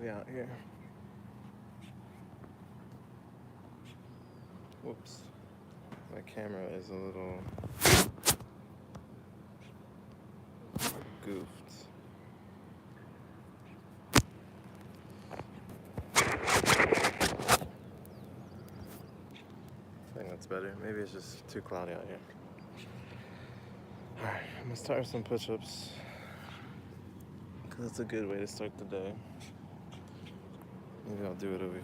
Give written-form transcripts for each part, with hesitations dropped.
We out here. Whoops. My camera is a little goofed. I think that's better. Maybe it's just too cloudy out here. Alright, I'm gonna start with some push-ups because it's a good way to start the day. Maybe I'll do it over here.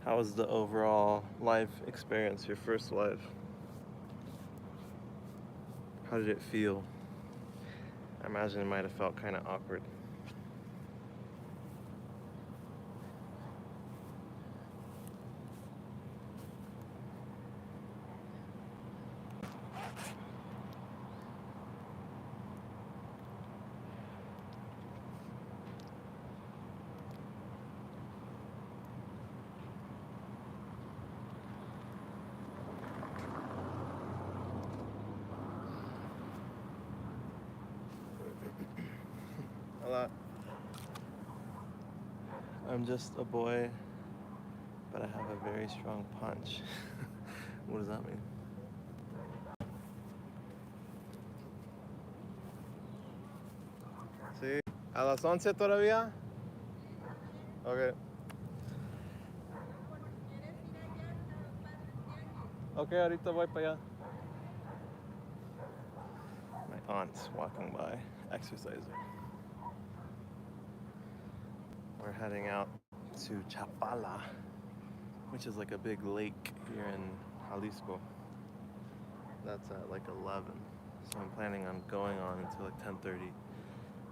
How was the overall live experience, your first live? How did it feel? I imagine it might have felt kind of awkward. A lot. I'm just a boy, but I have a very strong punch. What does that mean? Sí. ¿A las 11 todavía? Okay. Okay, ahorita voy para allá. My aunt's walking by, exercising. We're heading out to Chapala, which is like a big lake here in Jalisco. That's at like 11. So I'm planning on going on until like 10:30.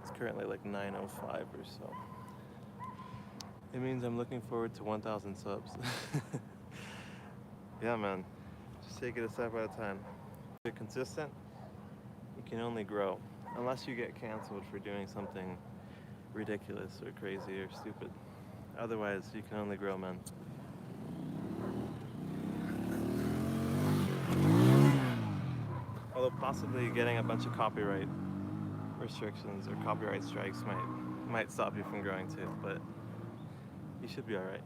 It's currently like 9:05 or so. It means I'm looking forward to 1,000 subs. Yeah, man. Just take it a step at a time. If you're consistent, you can only grow. Unless you get canceled for doing something ridiculous or crazy or stupid. Otherwise, you can only grow, man. Although possibly getting a bunch of copyright restrictions or copyright strikes might stop you from growing too, but you should be all right.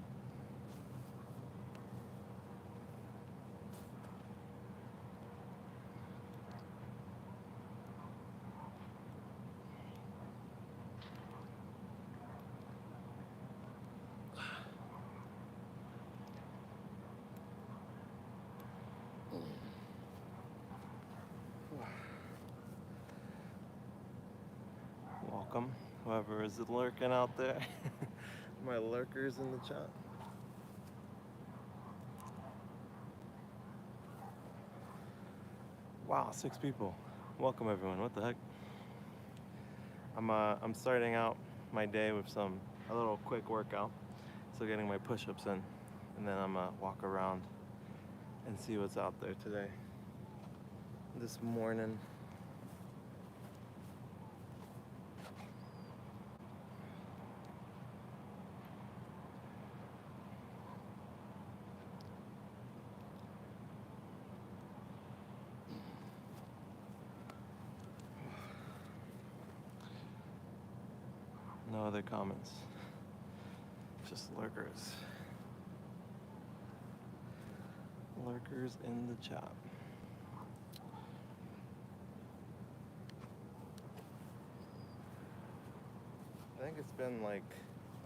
Welcome, whoever is lurking out there. My lurkers in the chat. Wow, 6 people. Welcome everyone. What the heck? I'm starting out my day with a little quick workout. So getting my push-ups in, and then I'm gonna walk around and see what's out there today. This morning. No other comments. Just lurkers. Lurkers in the chat. I think it's been like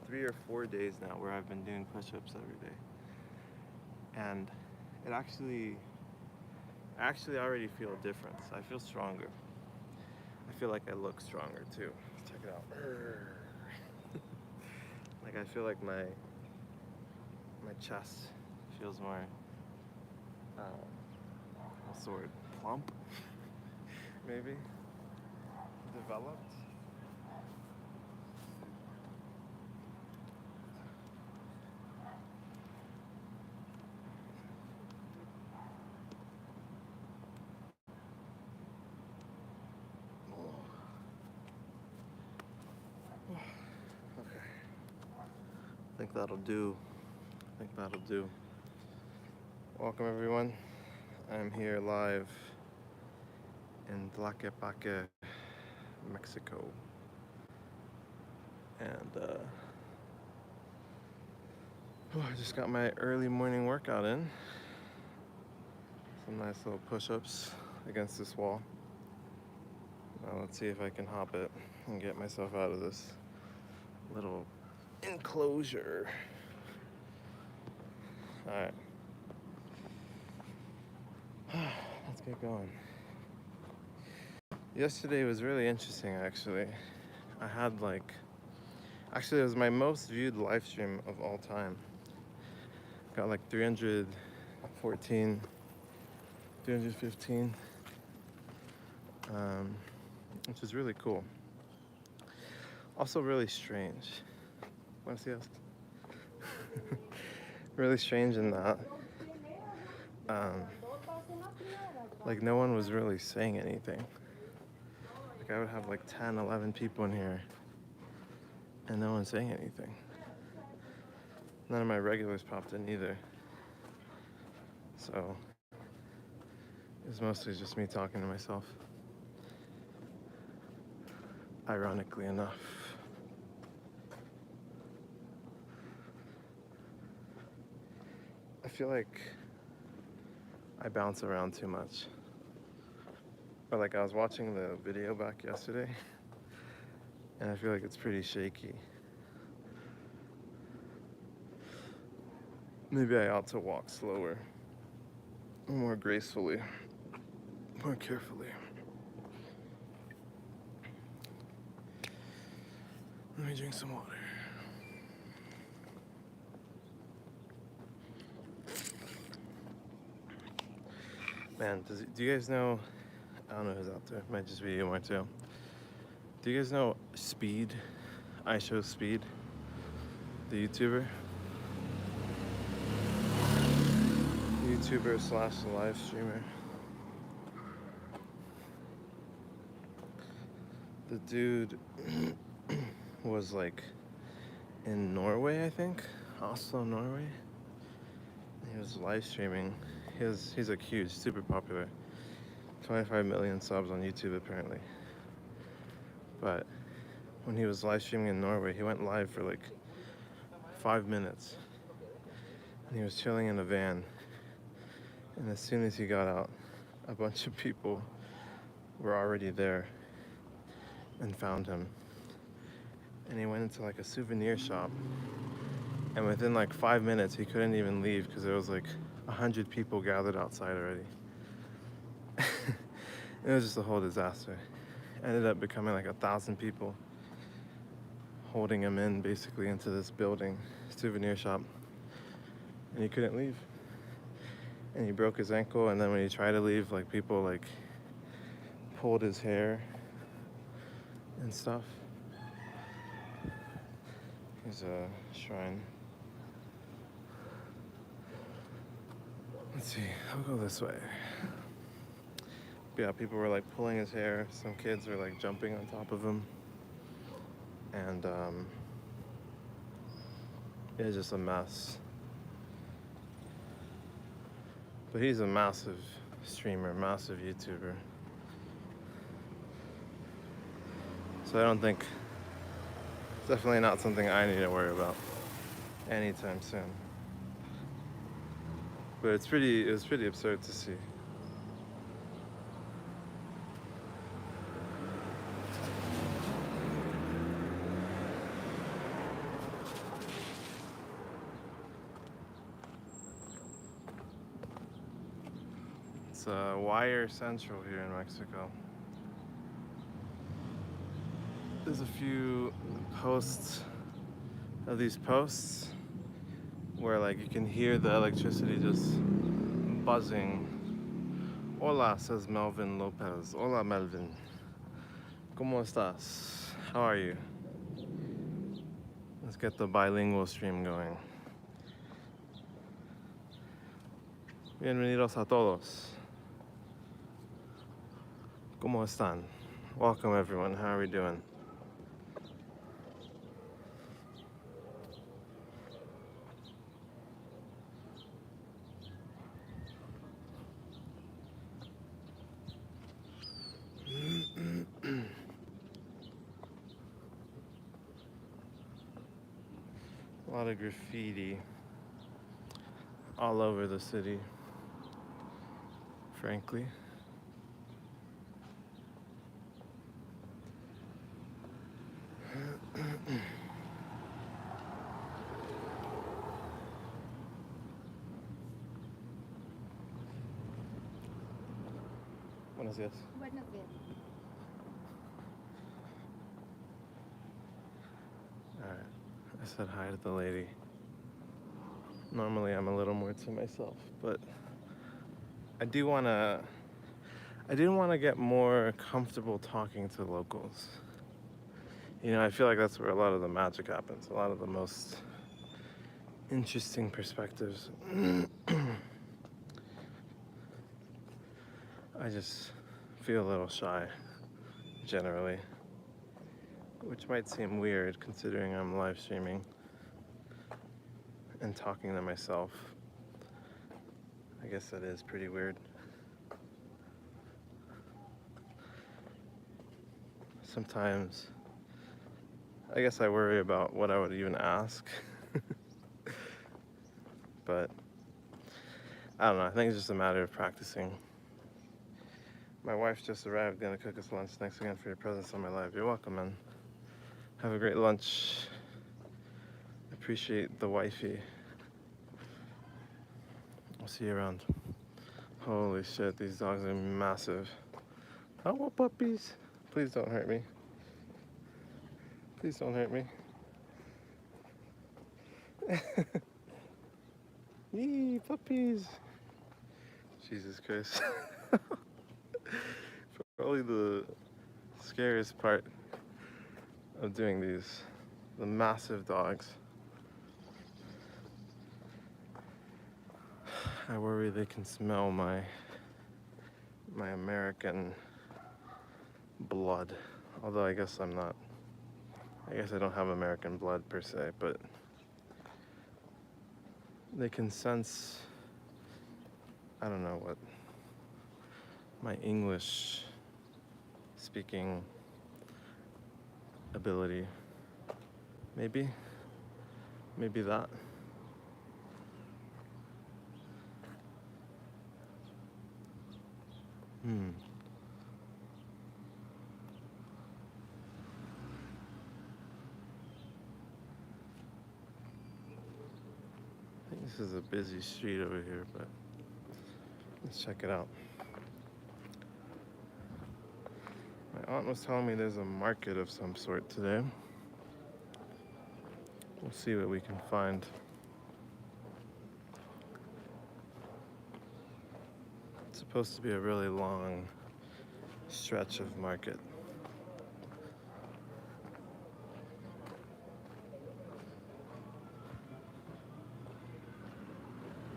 3 or 4 days now where I've been doing push-ups every day. And it actually already feel a difference. I feel stronger. I feel like I look stronger too. Check it out. Like I feel like my chest feels more, what's the word, plump, maybe, developed. Okay, I think that'll do. Welcome everyone. I'm here live in Tlaquepaque, Mexico. And I just got my early morning workout in. Some nice little push-ups against this wall. Now let's see if I can hop it and get myself out of this little enclosure. Alright. Let's get going. Yesterday was really interesting, actually. I had actually it was my most viewed live stream of all time. Got like 314, 315, which is really cool. Also really strange. What's he asked? Really strange in that like no one was really saying anything. Like I would have like 10, 11 people in here and no one saying anything. None of my regulars popped in either. So it was mostly just me talking to myself. Ironically enough. I feel like I bounce around too much. But like I was watching the video back yesterday and I feel like it's pretty shaky. Maybe I ought to walk slower, more gracefully, more carefully. Let me drink some water. Man, do you guys know, I don't know who's out there, it might just be you, Marteo. Do you guys know Speed? I Show Speed, the YouTuber slash live streamer. The dude was like in Norway, I think, Oslo, Norway. He was live streaming. He's like huge, super popular. 25 million subs on YouTube apparently. But when he was live streaming in Norway, he went live for like 5 minutes. And he was chilling in a van. And as soon as he got out, a bunch of people were already there and found him. And he went into like a souvenir shop. And within like 5 minutes, he couldn't even leave because there was like 100 people gathered outside already. It was just a whole disaster. Ended up becoming like 1,000 people holding him in basically into this building, souvenir shop. And he couldn't leave. And he broke his ankle, and then when he tried to leave, like people like pulled his hair and stuff. Here's a shrine. Let's see, I'll go this way. But yeah, people were like pulling his hair. Some kids were like jumping on top of him. And it was just a mess. But he's a massive streamer, massive YouTuber. So I don't think, it's definitely not something I need to worry about anytime soon. But it was pretty absurd to see. It's Wire Central here in Mexico. There's a few posts of these posts where like you can hear the electricity just buzzing. Hola, says Melvin Lopez. Hola, Melvin. ¿Cómo estás? How are you? Let's get the bilingual stream going. Bienvenidos a todos. ¿Cómo están? Welcome everyone. How are we doing? A lot of graffiti all over the city, frankly. Buenos días. Buenos días. Alright, I said hi to the lady. Normally I'm a little more to myself, but I didn't want to get more comfortable talking to locals. You know, I feel like that's where a lot of the magic happens, a lot of the most interesting perspectives. I just feel a little shy, generally, which might seem weird considering I'm live streaming and talking to myself. I guess that is pretty weird. Sometimes, I guess I worry about what I would even ask. But, I don't know, I think it's just a matter of practicing. My wife just arrived, gonna cook us lunch. Thanks again for your presence on my live. You're welcome, man. Have a great lunch. Appreciate the wifey. I'll see you around. Holy shit, these dogs are massive. I want puppies. Please don't hurt me. Please don't hurt me. Yee, puppies. Jesus Christ. Probably the scariest part of doing these, the massive dogs. I worry they can smell my American blood. Although I guess I'm not, I guess I don't have American blood per se, but they can sense, I don't know what, my English speaking ability. Maybe that. I think this is a busy street over here, but let's check it out. My aunt was telling me there's a market of some sort today. We'll see what we can find. It's supposed to be a really long stretch of market.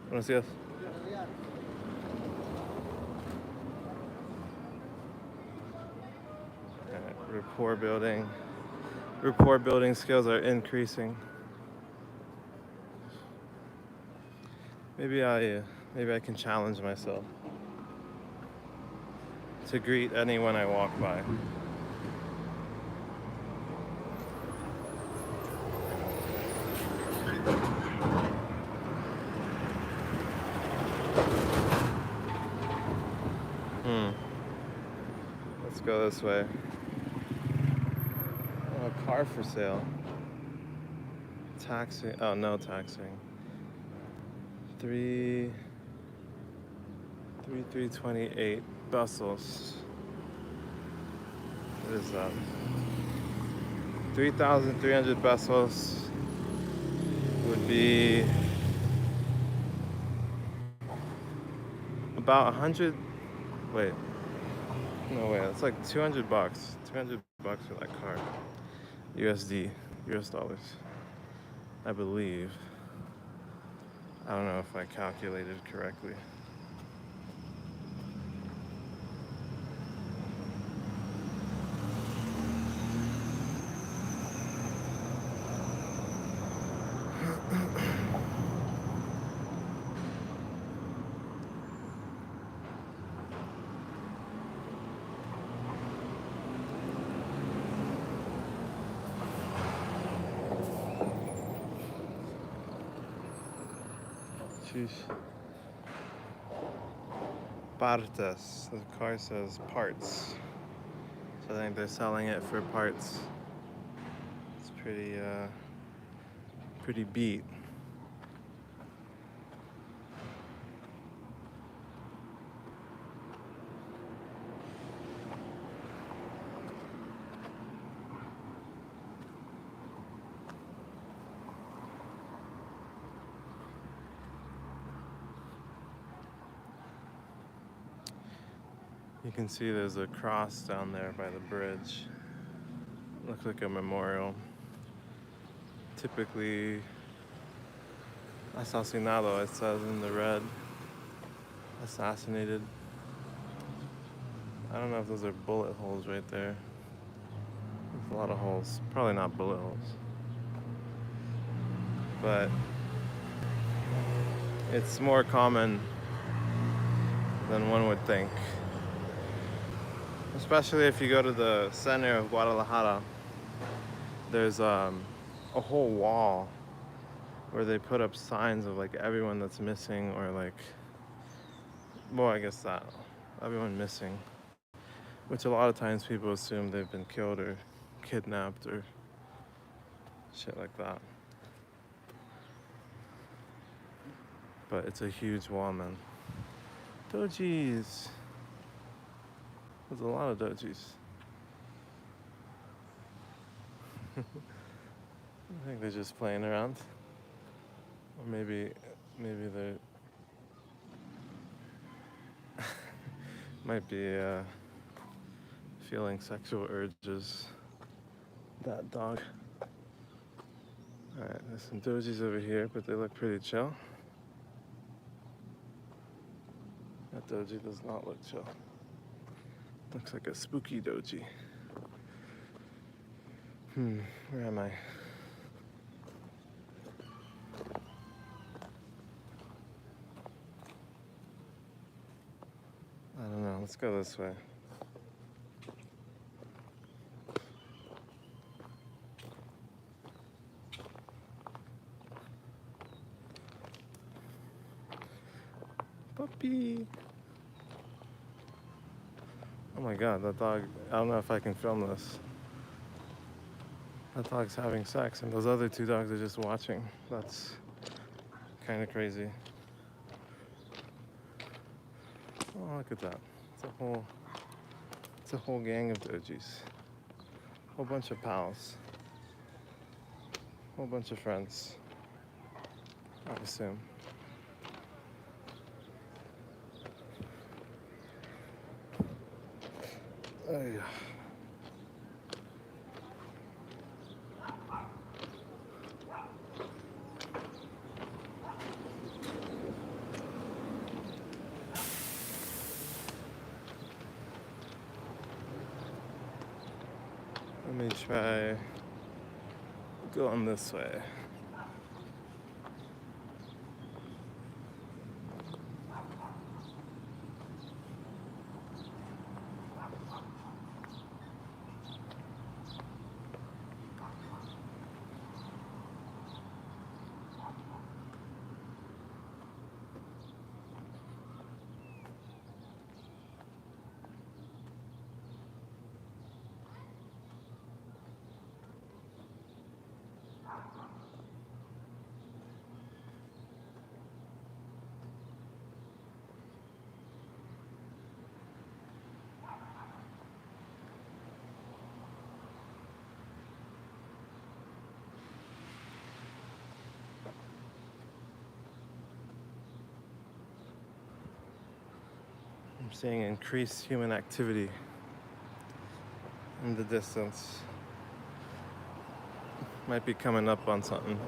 Buenos días. Rapport building skills are increasing. Maybe I can challenge myself to greet anyone I walk by. Let's go this way. Oh, a car for sale. Taxing. Oh, no taxing. 3,328 pesos. What is that? 3,300 pesos would be about 100. Wait, no way. It's like 200 bucks. 200 bucks for that car. USD, US dollars. I believe. I don't know if I calculated correctly. Sheesh. Partes. The car says parts. So I think they're selling it for parts. It's pretty beat. You can see there's a cross down there by the bridge. Looks like a memorial. Typically asesinado, it says in the red. Assassinated. I don't know if those are bullet holes right there. There's a lot of holes. Probably not bullet holes. But it's more common than one would think. Especially if you go to the center of Guadalajara, there's a whole wall where they put up signs of like everyone that's missing, or like, well, I guess that everyone missing, which a lot of times people assume they've been killed or kidnapped or shit like that. But it's a huge wall, man. Dojis. There's a lot of dojis. I think they're just playing around. Or maybe they're might be feeling sexual urges. That dog. Alright, there's some dojis over here, but they look pretty chill. That doji does not look chill. Looks like a spooky doji. Where am I? I don't know. Let's go this way. Puppy. Oh my god, that dog. I don't know if I can film this. That dog's having sex, and those other two dogs are just watching. That's kind of crazy. Oh, look at that. It's a whole gang of dojis. Whole bunch of pals. Whole bunch of friends, I assume. Oh yeah. Let me try going this way. seeing increased human activity in the distance. Might be coming up on something.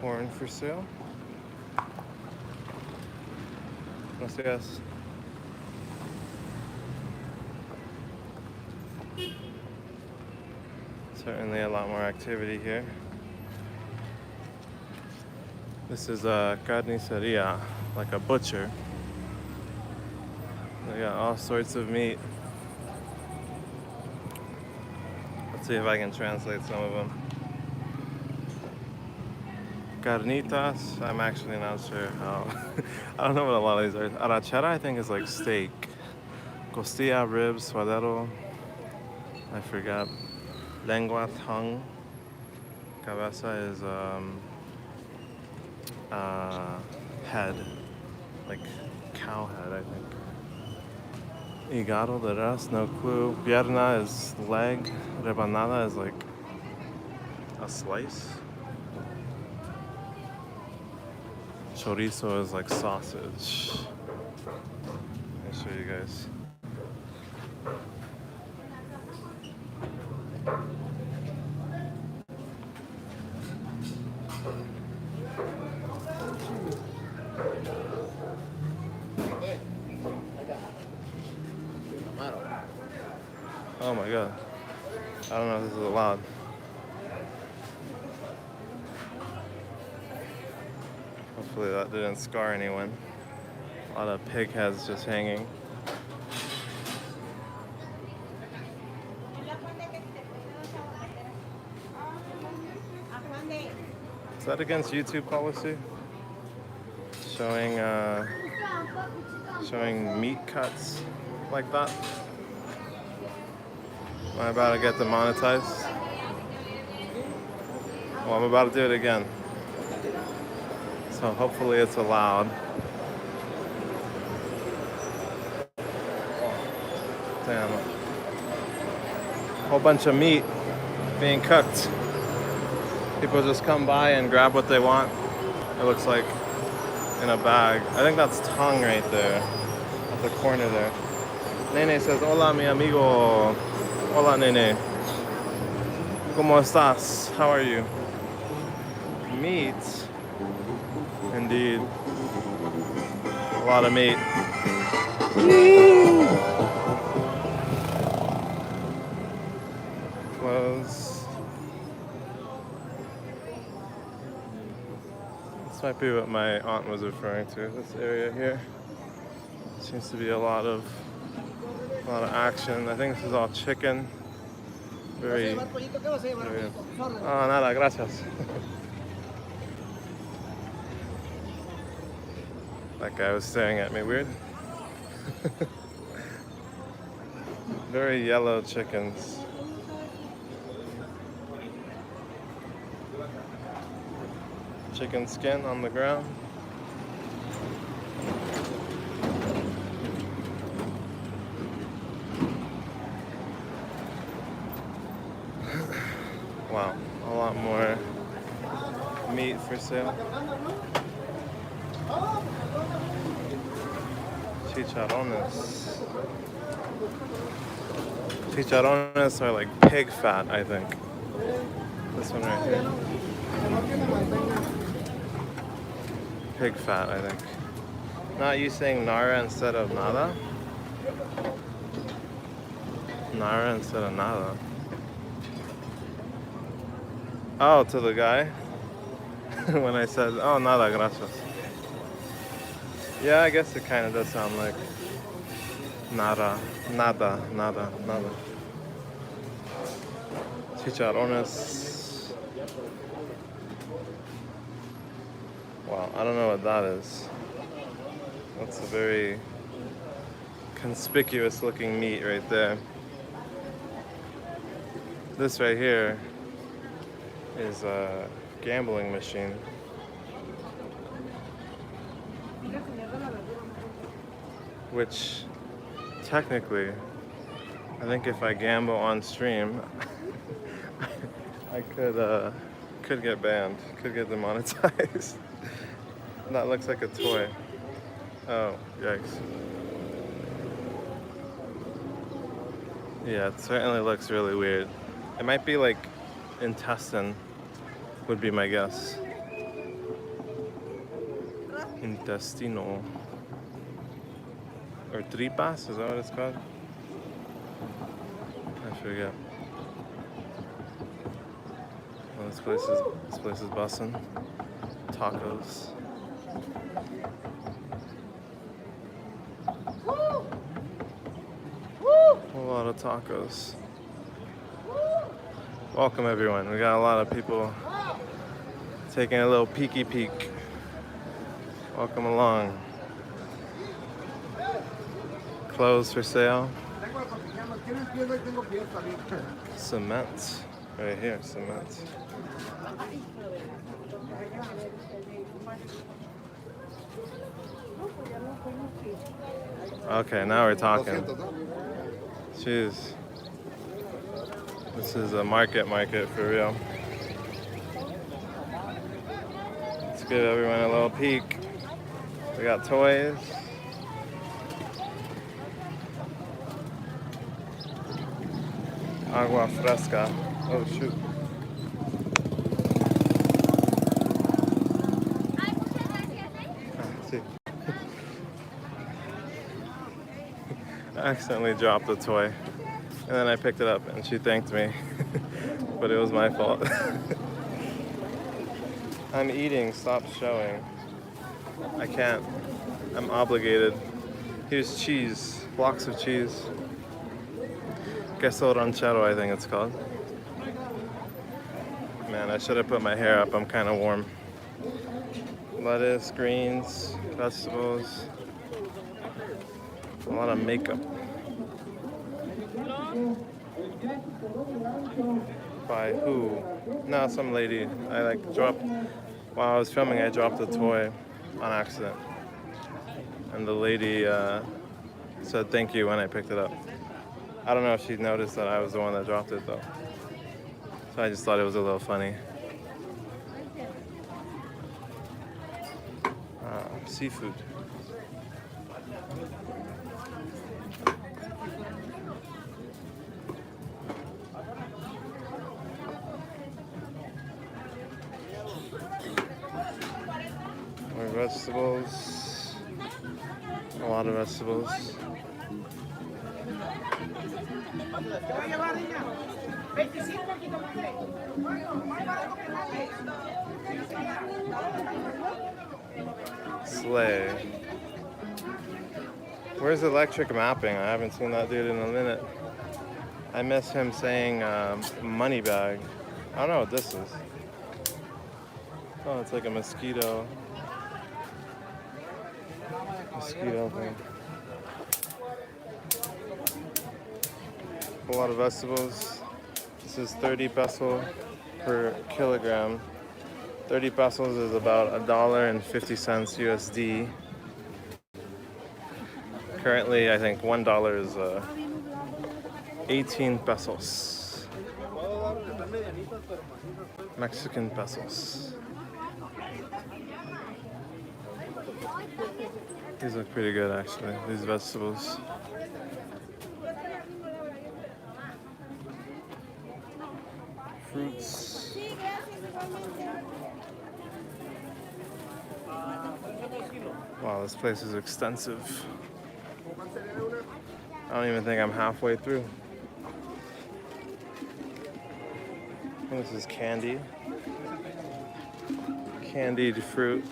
Corn for sale. Gracias. Certainly a lot more activity here. This is a carniceria, like a butcher. They got all sorts of meat. Let's see if I can translate some of them. Carnitas, I'm actually not sure how. I don't know what a lot of these are. Arrachera, I think, is like steak. Costilla, ribs, suadero. I forgot. Lengua, tongue. Cabeza is head, like cow head, I think. Hígado de res, no clue. Pierna is leg. Rebanada is like a slice. Chorizo is like sausage. Let me show you guys. Oh my god. I don't know if this is allowed. Hopefully that didn't scar anyone. A lot of pig heads just hanging. Is that against YouTube policy? Showing meat cuts like that? Am I about to get demonetized? Well, I'm about to do it again. So hopefully it's allowed. Damn. A whole bunch of meat being cooked. People just come by and grab what they want. It looks like in a bag. I think that's tongue right there at the corner there. Nene says, hola mi amigo. Hola nene. ¿Cómo estás? How are you? Meat. Indeed. A lot of meat. Clothes. This might be what my aunt was referring to. This area here seems to be a lot of action. I think this is all chicken. Very. Oh, nada, gracias. That guy was staring at me weird. Very yellow chickens. Chicken skin on the ground. Wow, a lot more meat for sale. Chicharrones. Chicharrones are like pig fat, I think. This one right here. Pig fat, I think. Not you saying Nara instead of nada? Nara instead of nada. Oh, to the guy? When I said, oh, nada, gracias. Yeah, I guess it kind of does sound like nada, nada, nada, nada. Chicharrones. Wow, I don't know what that is. That's a very conspicuous looking meat right there. This right here is a gambling machine. Which, technically, I think if I gamble on stream, I could get banned, could get demonetized. That looks like a toy. Oh, yikes. Yeah, it certainly looks really weird. It might be like intestine, would be my guess. Intestino. Or tripas, is that what it's called? I forget. Well, this place is bussin'. Tacos. A lot of tacos. Welcome everyone. We got a lot of people taking a little peeky peek. Welcome along. Clothes for sale. Cement. Right here, cement. Okay, now we're talking. Jeez. This is a market for real. Let's give everyone a little peek. We got toys. Agua fresca. Oh shoot. I accidentally dropped the toy. And then I picked it up and she thanked me. But it was my fault. I'm eating, stop showing. I can't. I'm obligated. Here's cheese, blocks of cheese. Queso ranchero, I think it's called. Man, I should have put my hair up. I'm kind of warm. Lettuce, greens, vegetables. A lot of makeup. By who? No, some lady. I like dropped, while I was filming, I dropped a toy on accident. And the lady said thank you when I picked it up. I don't know if she noticed that I was the one that dropped it though. So I just thought it was a little funny. Seafood. More vegetables. A lot of vegetables. Sleigh. Where's electric mapping? I haven't seen that dude in a minute. I miss him saying money bag. I don't know what this is. Oh, it's like a mosquito thing. A lot of vegetables. This is 30 peso per kilogram. 30 pesos is about $1.50 USD. Currently, I think $1 is 18 pesos. Mexican pesos. These look pretty good actually, these vegetables. Fruits. Wow, this place is extensive. I don't even think I'm halfway through. This is candy. Candied fruit.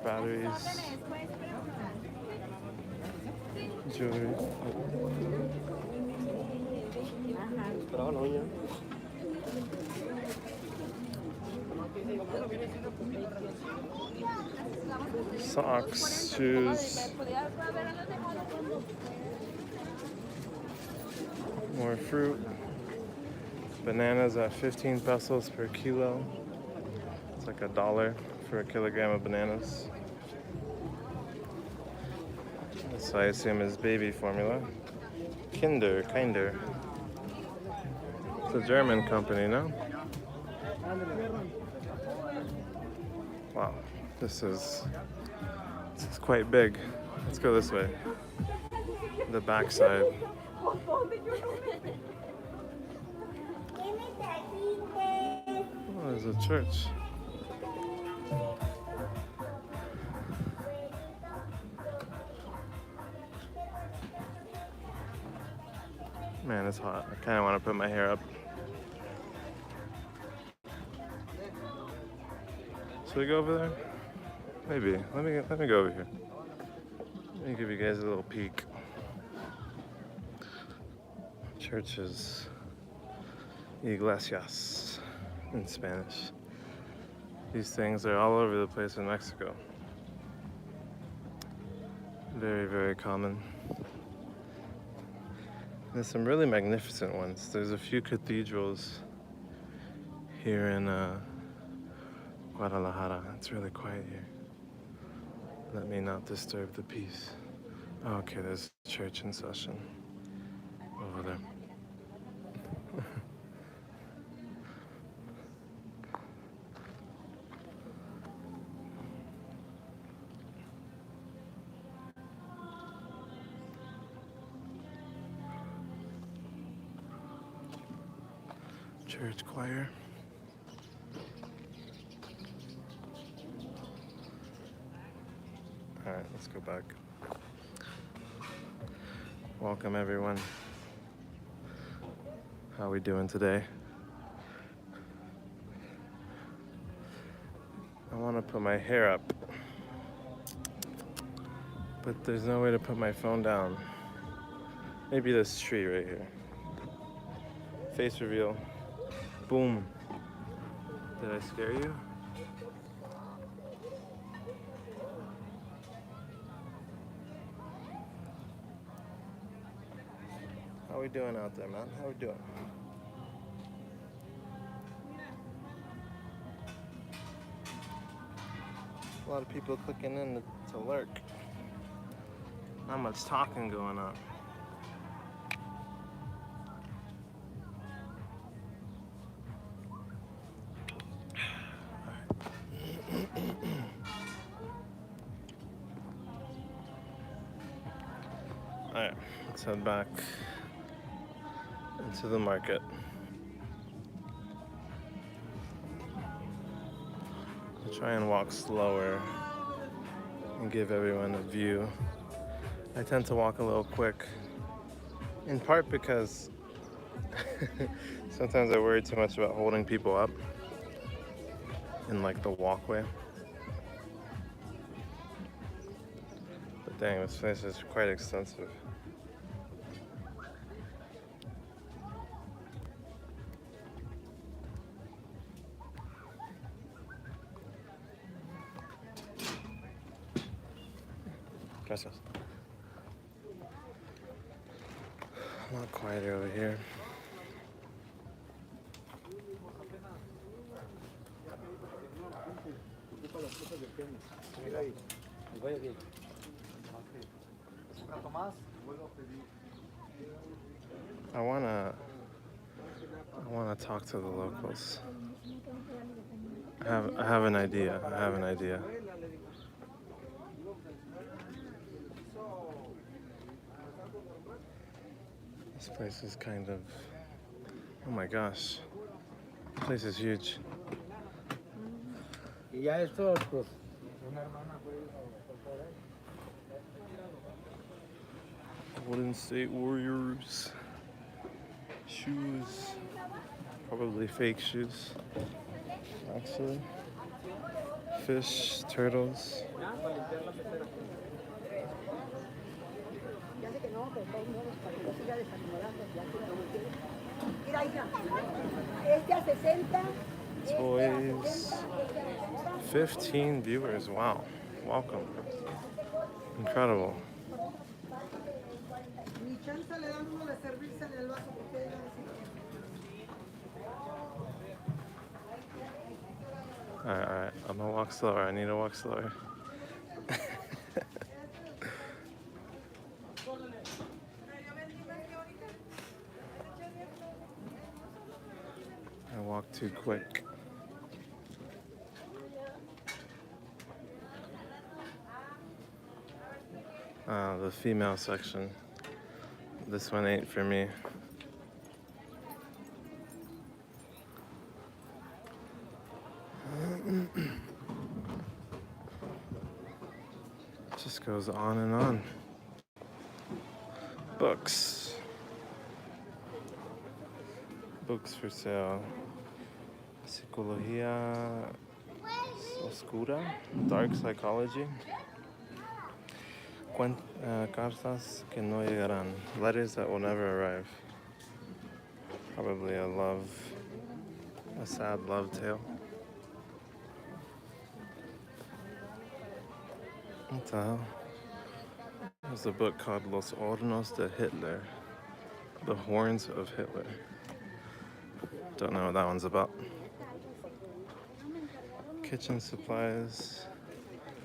Batteries. Jewelry. Socks, shoes. More fruit. Bananas at 15 pesos per kilo. It's like $1 for a kilogram of bananas. This I assume is baby formula. Kinder. It's a German company, no? Wow, this is quite big. Let's go this way. The backside. Oh, there's a church. Man, it's hot. I kind of want to put my hair up. Should we go over there? Maybe. Let me go over here. Let me give you guys a little peek. Churches. Iglesias in Spanish. These things are all over the place in Mexico. Very, very common. There's some really magnificent ones. There's a few cathedrals here in Guadalajara. It's really quiet here. Let me not disturb the peace. Oh, okay, there's a church in session over there. Church choir. All right, let's go back. Welcome everyone. How we doing today? I want to put my hair up, but there's no way to put my phone down. Maybe this tree right here. Face reveal. Boom. Did I scare you? How we doing out there, man? How we doing? A lot of people clicking in to lurk. Not much talking going on. Alright, let's head back into the market. I'll try and walk slower and give everyone a view. I tend to walk a little quick, in part because sometimes I worry too much about holding people up in like the walkway. But dang, this place is quite extensive. Gracias. A lot quieter over here. I wanna talk to the locals. I have an idea. This place is kind of Oh my gosh. This place is huge. Y ya estos, pues, Golden State Warriors. Shoes. Probably fake shoes. Actually. Fish, turtles. Toys. 15 viewers. Wow. Welcome. Incredible. Alright. I'm gonna walk slower. I need to walk slower. I walk too quick. The female section. This one ain't for me. Just goes on and on. Books. Books for sale. Psicología Oscura. Dark psychology. Cartas que no llegarán. Letters that will never arrive. Probably a sad love tale. What the hell? There's a book called Los Hornos de Hitler. The Horns of Hitler. Don't know what that one's about. Kitchen supplies,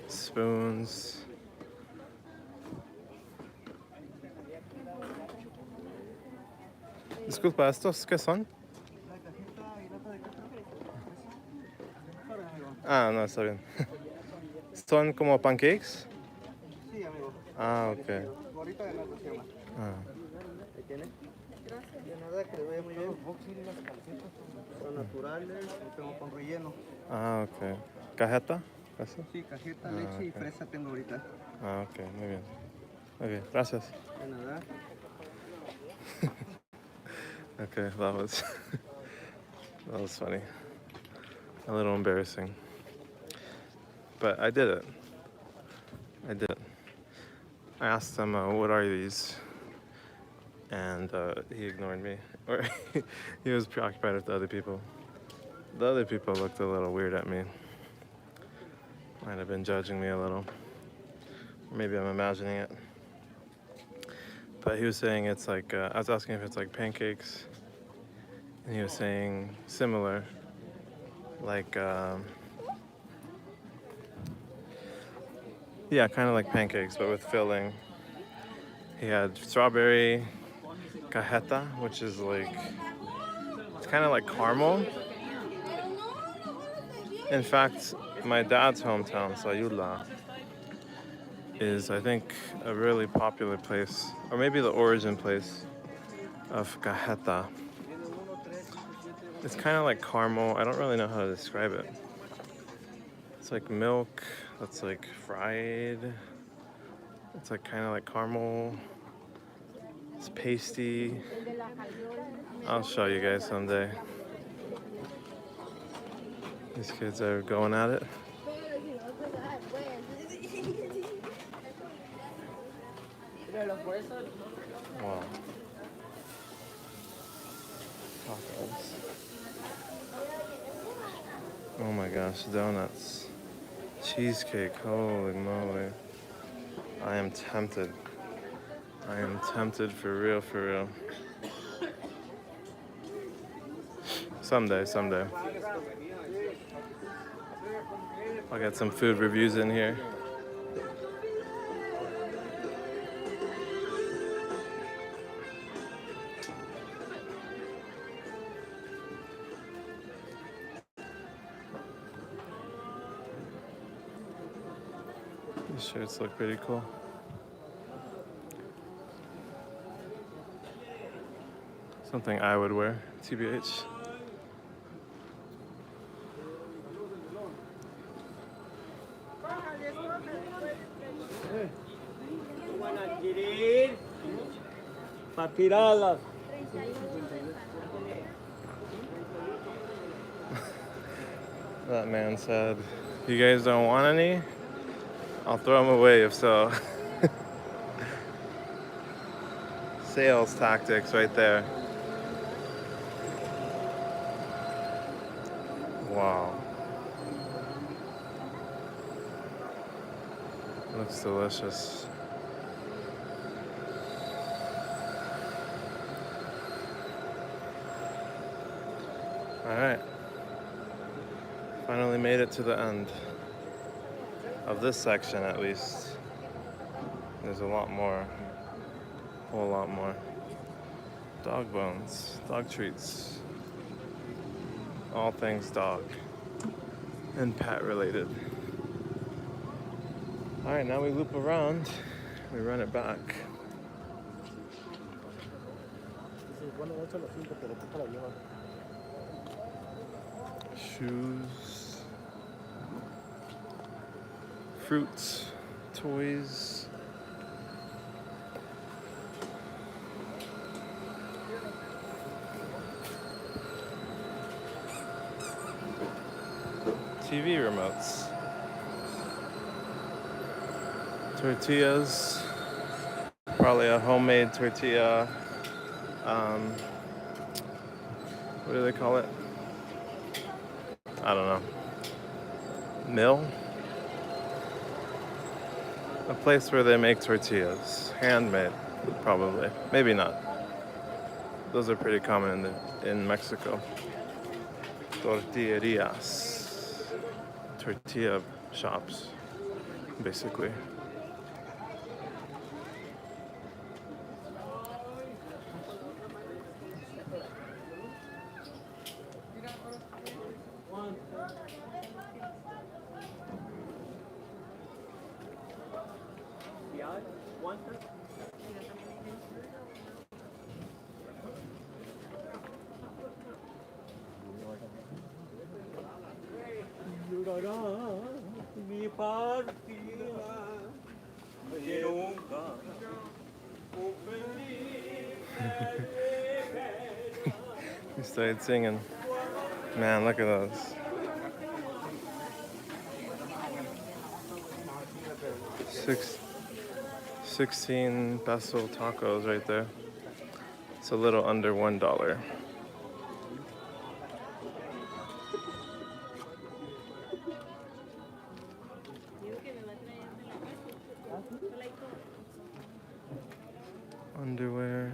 spoons. Disculpa, ¿estos qué son? Ah, no, está bien. ¿Son como pancakes? sí, amigo. Ah, ok. Ahorita de nada se llama. Ah. ¿Ahí tiene? Gracias. De nada, que le vaya muy bien. Los boxing y las calcetas son naturales, y tengo con relleno. Ah, ok. ¿Cajeta? ¿Eso? Sí, cajeta, leche y fresa tengo ahorita. Ah, ok, muy bien. Ok, gracias. De nada. Okay, that was funny. A little embarrassing. But I did it. I asked him, what are these? And he ignored me. Or he was preoccupied with the other people. The other people looked a little weird at me. Might have been judging me a little. Maybe I'm imagining it. But he was saying it's like, I was asking if it's like pancakes. And he was saying similar. Like, yeah, kind of like pancakes, but with filling. He had strawberry cajeta, which is like, it's kind of like caramel. In fact, my dad's hometown, Sayula, is, I think, a really popular place, or maybe the origin place of cajeta. It's kind of like caramel. I don't really know how to describe it. It's like milk that's like fried. It's like kind of like caramel. It's pasty. I'll show you guys someday. These kids are going at it. Wow. Tacos. Oh my gosh, donuts. Cheesecake, holy moly. I am tempted. I am tempted for real, for real. Someday. I'll get some food reviews in here. These shirts look pretty cool. Something I would wear TBH. Van a adquirir para tirarlas. That man said, "You guys don't want any? I'll throw them away if so." Sales tactics right there. Wow. Looks delicious. All right. Finally made it to the end of this section, at least. There's a lot more. A whole lot more. Dog bones, dog treats. All things dog and pet related. All right, now we loop around. We run it back. Shoes, fruits, toys. TV remotes. Tortillas. Probably a homemade tortilla. What do they call it? I don't know. Mill? A place where they make tortillas. Handmade, probably. Maybe not. Those are pretty common in Mexico. Tortillerias. Tortilla shops, basically. Mi partida que nunca We started singing. Man, look at those. 16 peso tacos right there. It's a little under $1. Underwear.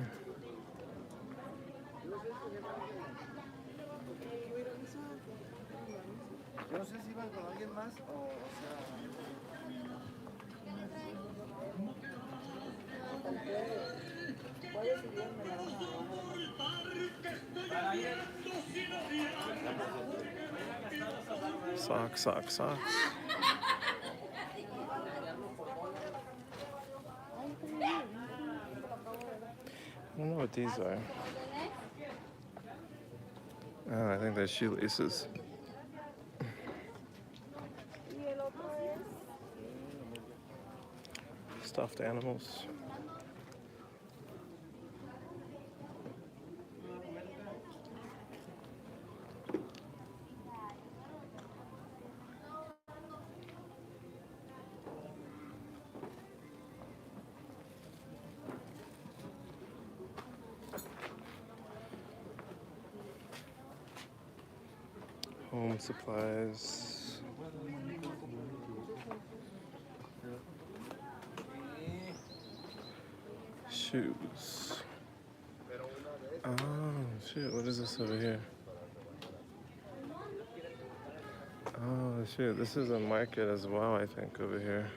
No sé si iban con alguien más o Socks, socks, socks. I don't know what these are. Oh, I think they're shoelaces. Stuffed animals. Home supplies. Shoes. Oh, shoot, what is this over here? Oh, shoot, this is a market as well, I think, over here.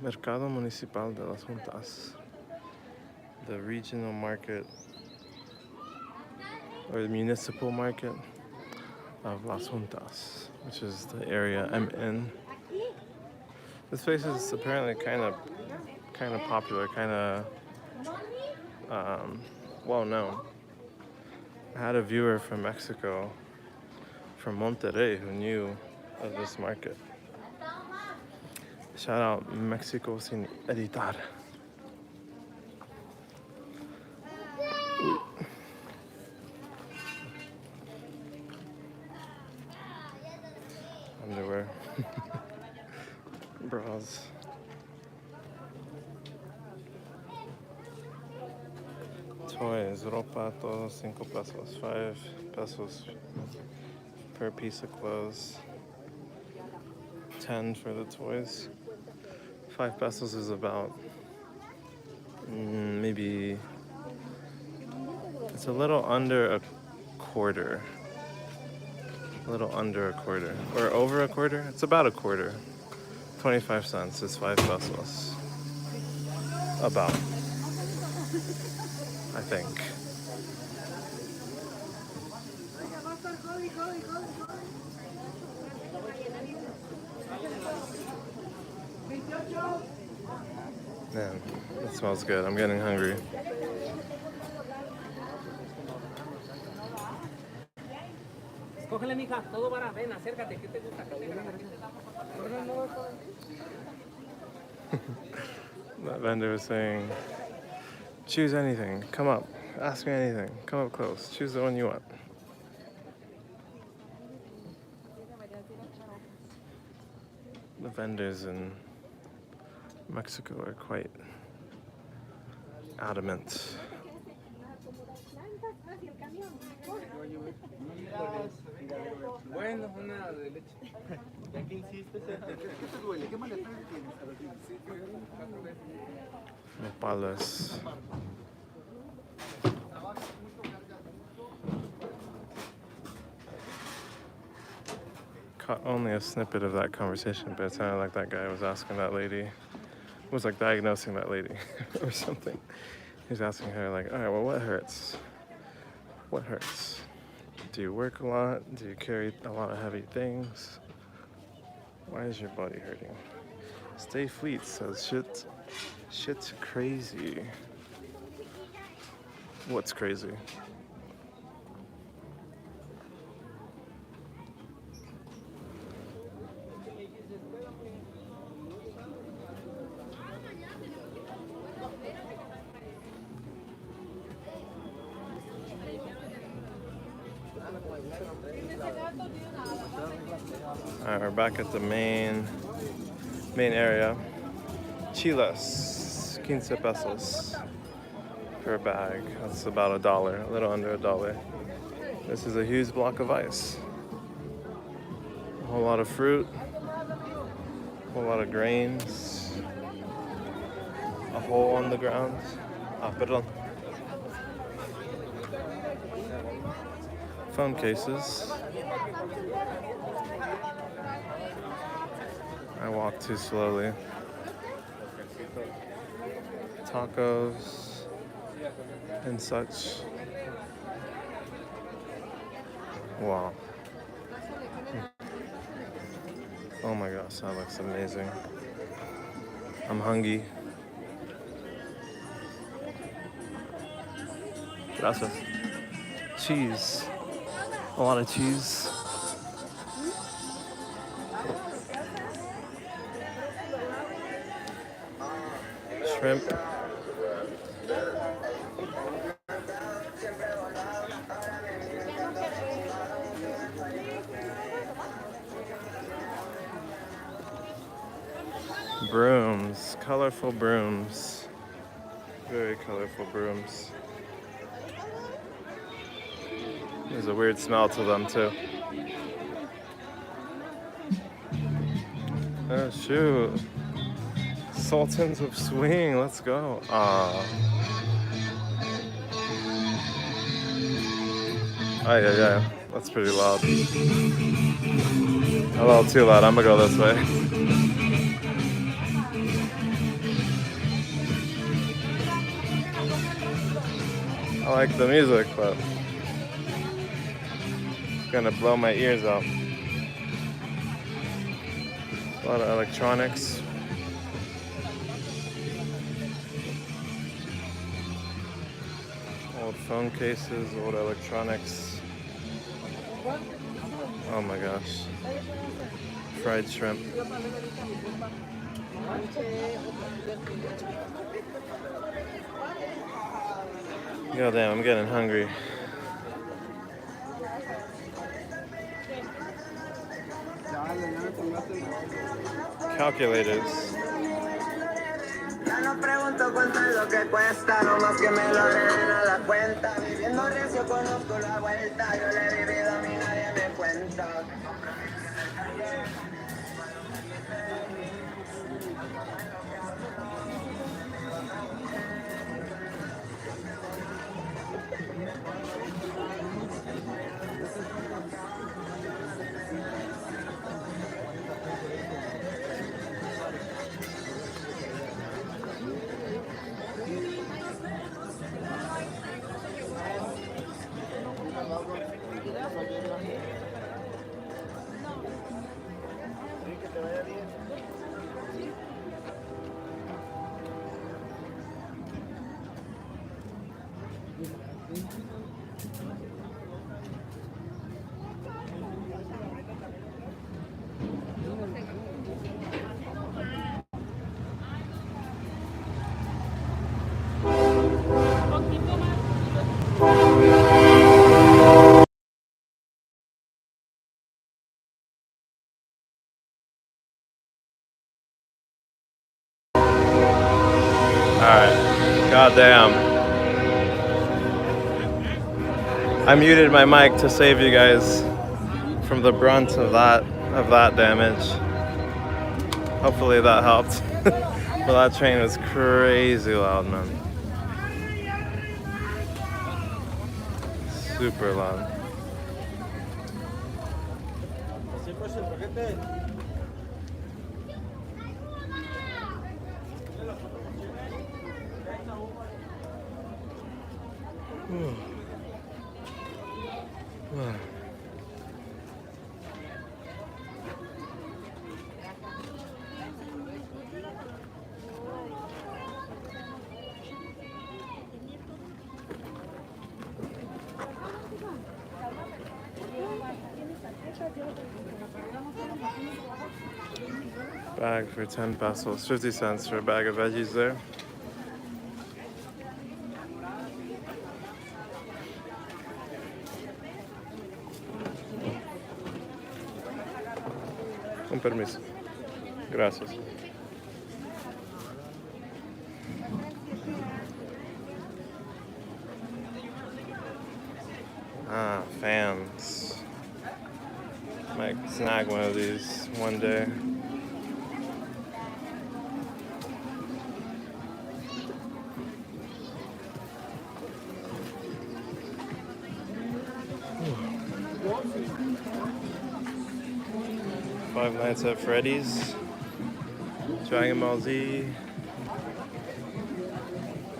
Mercado Municipal de las Juntas. The regional market, or the municipal market of Las Juntas, which is the area I'm in. This place is apparently kind of popular, kind of well known. I had a viewer from Mexico, from Monterrey, who knew of this market. Shout out Mexico sin editar. Underwear. Bras. Toys, ropa, todo 5 pesos, 5 pesos per piece of clothes. 10 for the toys. 5 pesos is about maybe, it's a little under a quarter. A little under a quarter. Or over a quarter? It's about a quarter. 25 cents is 5 pesos. About. I think. Man, it smells good. I'm getting hungry. Cógele, mija, todo para, ven, acércate, ¿qué te gusta? That vendor was saying, choose anything, come up, ask me anything, come up close, choose the one you want. The vendors in Mexico are quite adamant. Bueno, una de leche. ¿Ya que hiciste? ¿Qué te duele? ¿Qué malestar tienes? A ver, Nopales. Caught only a snippet of that conversation, but it sounded like that guy was asking that lady, was like diagnosing that lady or something. He was asking her like, all right, well, what hurts? What hurts? Do you work a lot? Do you carry a lot of heavy things? Why is your body hurting? Stay Fleet says shit's crazy. What's crazy? Alright, we're back at the main area. Chiles, 15 pesos per bag. That's about $1, a little under $1. This is a huge block of ice. A whole lot of fruit, a whole lot of grains, a hole on the ground. Perdón. Phone cases. I walk too slowly. Tacos and such. Wow. Oh my gosh, that looks amazing. I'm hungry. Gracias. Cheese. A lot of cheese. Shrimp. Brooms, colorful brooms. Very colorful brooms. There's a weird smell to them too. Oh shoot. Sultans of Swing, let's go. Oh yeah. That's pretty loud. A little too loud. I'm gonna go this way. I like the music, but it's gonna blow my ears out. A lot of electronics. Old phone cases, old electronics. Oh my gosh. Fried shrimp. God damn, I'm getting hungry. Calculators. Ya no pregunto cuánto es lo que cuesta, no más que me lo agreguen a la cuenta. Viviendo recio conozco la vuelta, yo le he vivido a mí nadie me cuenta. Alright. God damn. I muted my mic to save you guys from the brunt of that damage. Hopefully that helped. But that train was crazy loud, man. Super loud. Bag for 10 pesos, 50 cents for a bag of veggies there. Con permiso. Gracias. Ah, fans. Might snag one of these one day. Five Nights at Freddy's, Dragon Ball Z,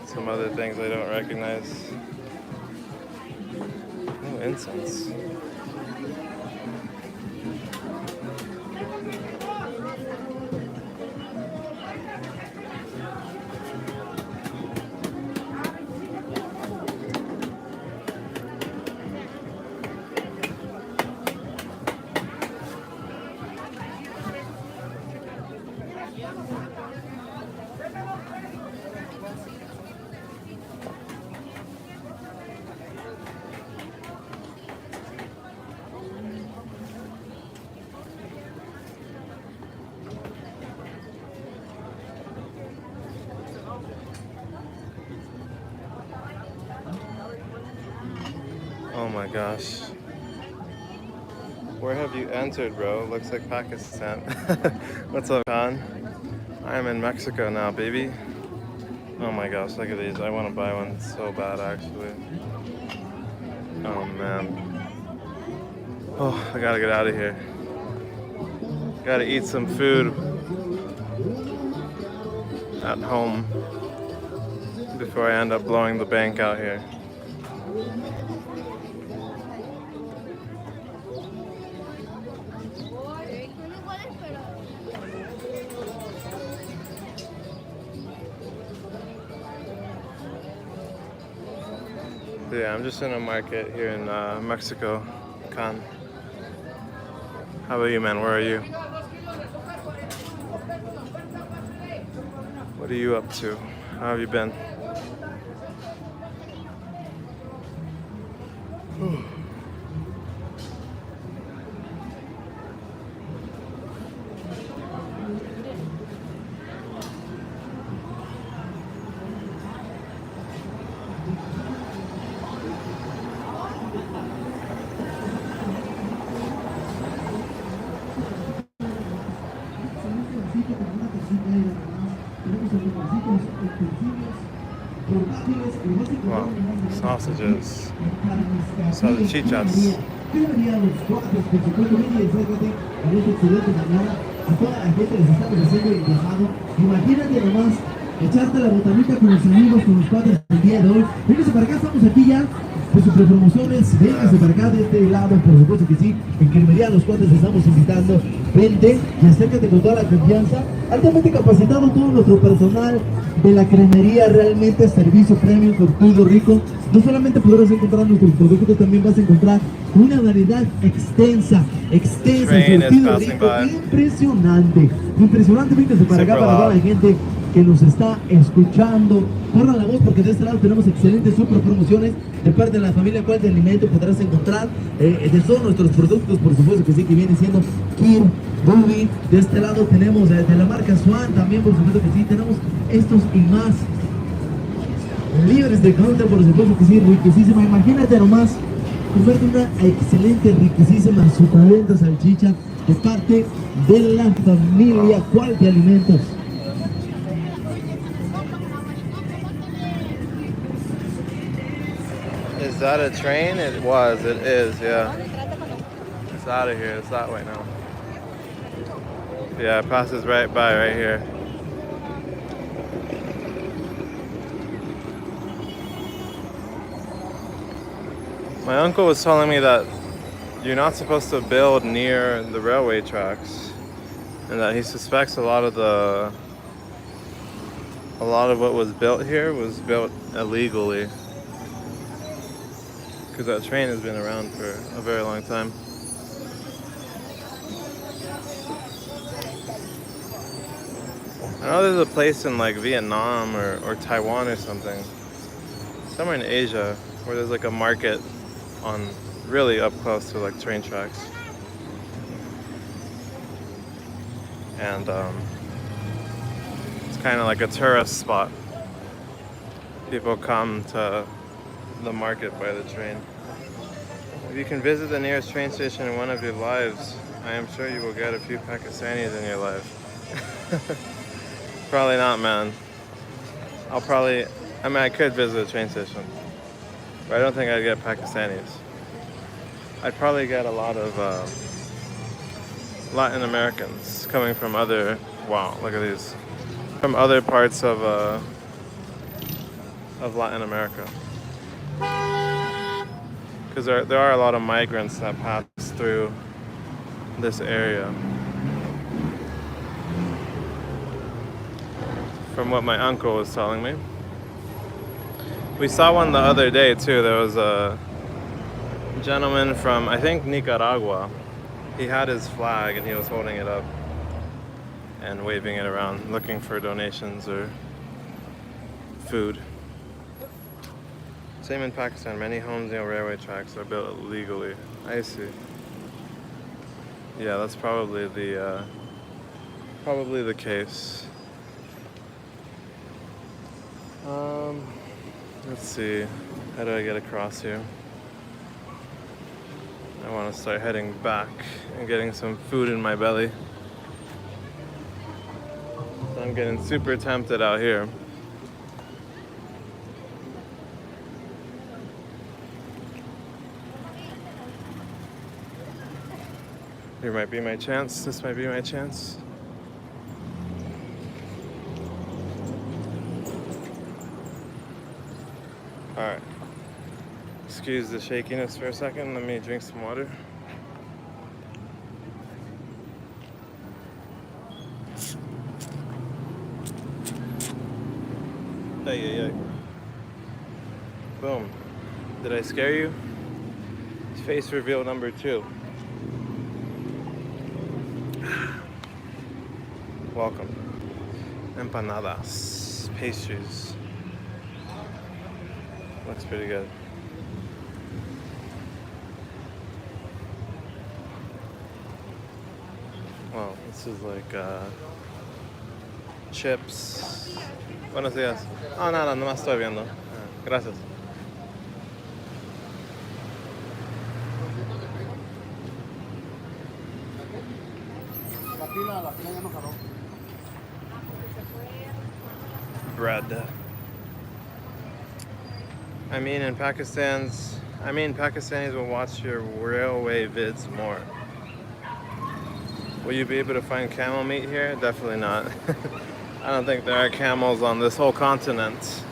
some other things I don't recognize. Oh, incense. Oh my gosh. Where have you entered, bro? Looks like Pakistan. What's up, Khan? I'm in Mexico now, baby. Oh my gosh, look at these. I want to buy one so bad, actually. Oh man. Oh, I gotta get out of here. Gotta eat some food at home before I end up blowing the bank out here. Yeah, I'm just in a market here in Mexico, Can. How about you, man? Where are you? What are you up to? How have you been? Wow, sausages, salchichas. Bienvenida a los cuates, por supuesto, Mini, acércate en esta excelente mañana. A toda la gente les estamos haciendo el llamado. Imagínate nomás echarte la botanita con los amigos, con los cuates el día de hoy. Véngase para acá, estamos aquí ya. Pues super promociones, véngase para acá de este lado, por supuesto que sí. En Cremería Los Cuates te estamos invitando. Vente y acércate con toda la confianza. Altamente capacitado todo nuestro personal de la cremería, realmente servicio premium, surtido rico. No solamente podrás encontrar nuestros productos, también vas a encontrar una variedad extensa, surtido rico, impresionante. Impresionante, véngase para acá, para toda la gente que nos está escuchando. Corran la voz porque de este lado tenemos excelentes super promociones de parte de la familia Cual de Alimento. Podrás encontrar de todos nuestros productos, por supuesto que sí, que viene siendo Kir, Bubi. De este lado tenemos de la marca Swan también, por supuesto que sí, tenemos estos y más libres de gluten, por supuesto que sí, riquísima. Imagínate nomás comerte una excelente, riquísima, suculenta salchicha de parte de la familia Cual de Alimentos. Is that a train? It is, yeah. It's out of here, it's that way now. Yeah, it passes right by right here. My uncle was telling me that you're not supposed to build near the railway tracks, and that he suspects a lot of what was built here was built illegally, because that train has been around for a very long time. I know there's a place in like Vietnam or Taiwan or something, somewhere in Asia, where there's like a market on really up close to like train tracks. And it's kind of like a tourist spot. People come to the market by the train. If you can visit the nearest train station in one of your lives, I am sure you will get a few Pakistanis in your life. Probably not, man. I could visit a train station, but I don't think I'd get Pakistanis. I'd probably get a lot of Latin Americans coming from wow, look at these, from other parts of Latin America. Because there are a lot of migrants that pass through this area. From what my uncle was telling me. We saw one the other day too. There was a gentleman from, I think, Nicaragua. He had his flag and he was holding it up and waving it around, looking for donations or food. Same in Pakistan. Many homes near railway tracks are built illegally. I see. Yeah, that's probably the case. Let's see. How do I get across here? I want to start heading back and getting some food in my belly. So I'm getting super tempted out here. Here might be my chance. This might be my chance. Alright. Excuse the shakiness for a second. Let me drink some water. Hey. Boom. Did I scare you? It's face reveal number 2. Welcome. Empanadas, pastries. Looks pretty good. Well, this is like chips. Buenos días. Oh, nada, nomás estoy viendo. Gracias. Bread. Pakistanis will watch your railway vids more. Will you be able to find camel meat here? Definitely not. I don't think there are camels on this whole continent.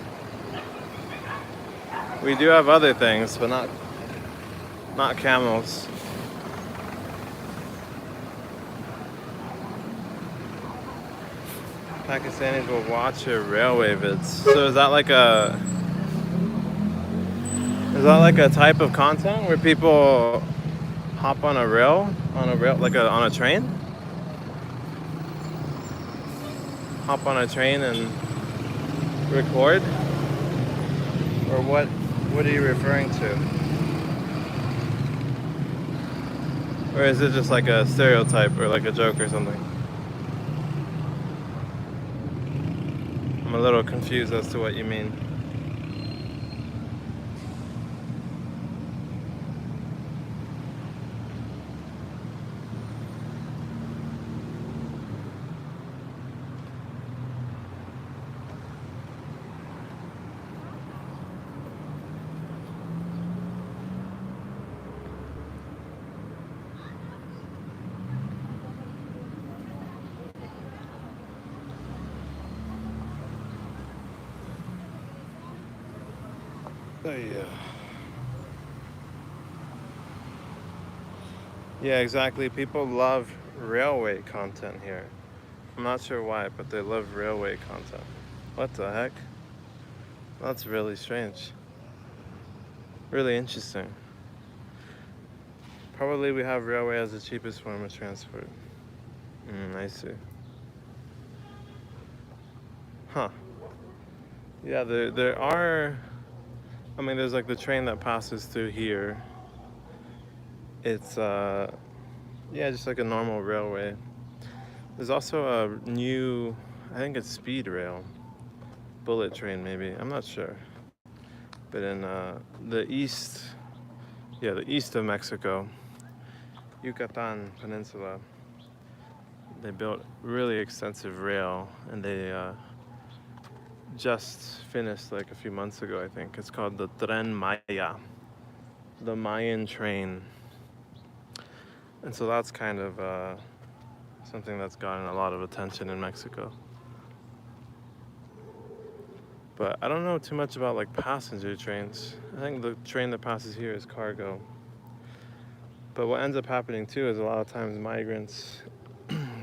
We do have other things, but not camels. Pakistanis will watch your railway vids. So is that like a type of content where people hop on a rail, like on a train? Hop on a train and record? Or what are you referring to? Or is it just like a stereotype or like a joke or something? I'm a little confused as to what you mean. Oh, yeah. Yeah, exactly. People love railway content here. I'm not sure why, but they love railway content. What the heck? That's really strange. Really interesting. Probably we have railway as the cheapest form of transport. I see. Huh. Yeah, there are... there's like the train that passes through here. It's, just like a normal railway. There's also a new, I think it's speed rail. Bullet train, maybe. I'm not sure. But in the east of Mexico, Yucatan Peninsula, they built really extensive rail, and they just finished like a few months ago, I think. It's called the Tren Maya, the Mayan train. And so that's kind of something that's gotten a lot of attention in Mexico. But I don't know too much about like passenger trains. I think the train that passes here is cargo. But what ends up happening too is a lot of times migrants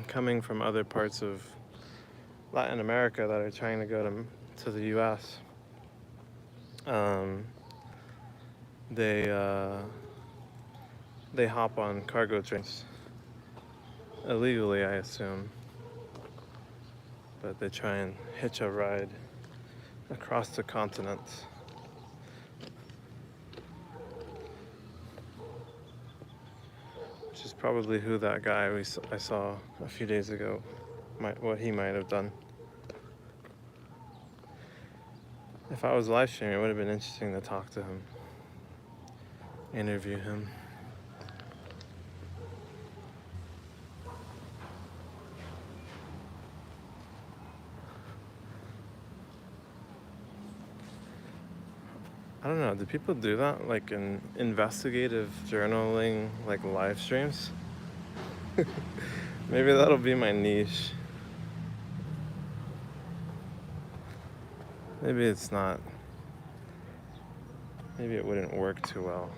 coming from other parts of Latin America that are trying to go to the US, they hop on cargo trains illegally, I assume, but they try and hitch a ride across the continent. Which is probably who that guy I saw a few days ago, what he might have done. If I was live streaming, it would have been interesting to talk to him, interview him. I don't know, do people do that, like in investigative journaling, like live streams? Maybe that'll be my niche. Maybe it's not. Maybe it wouldn't work too well.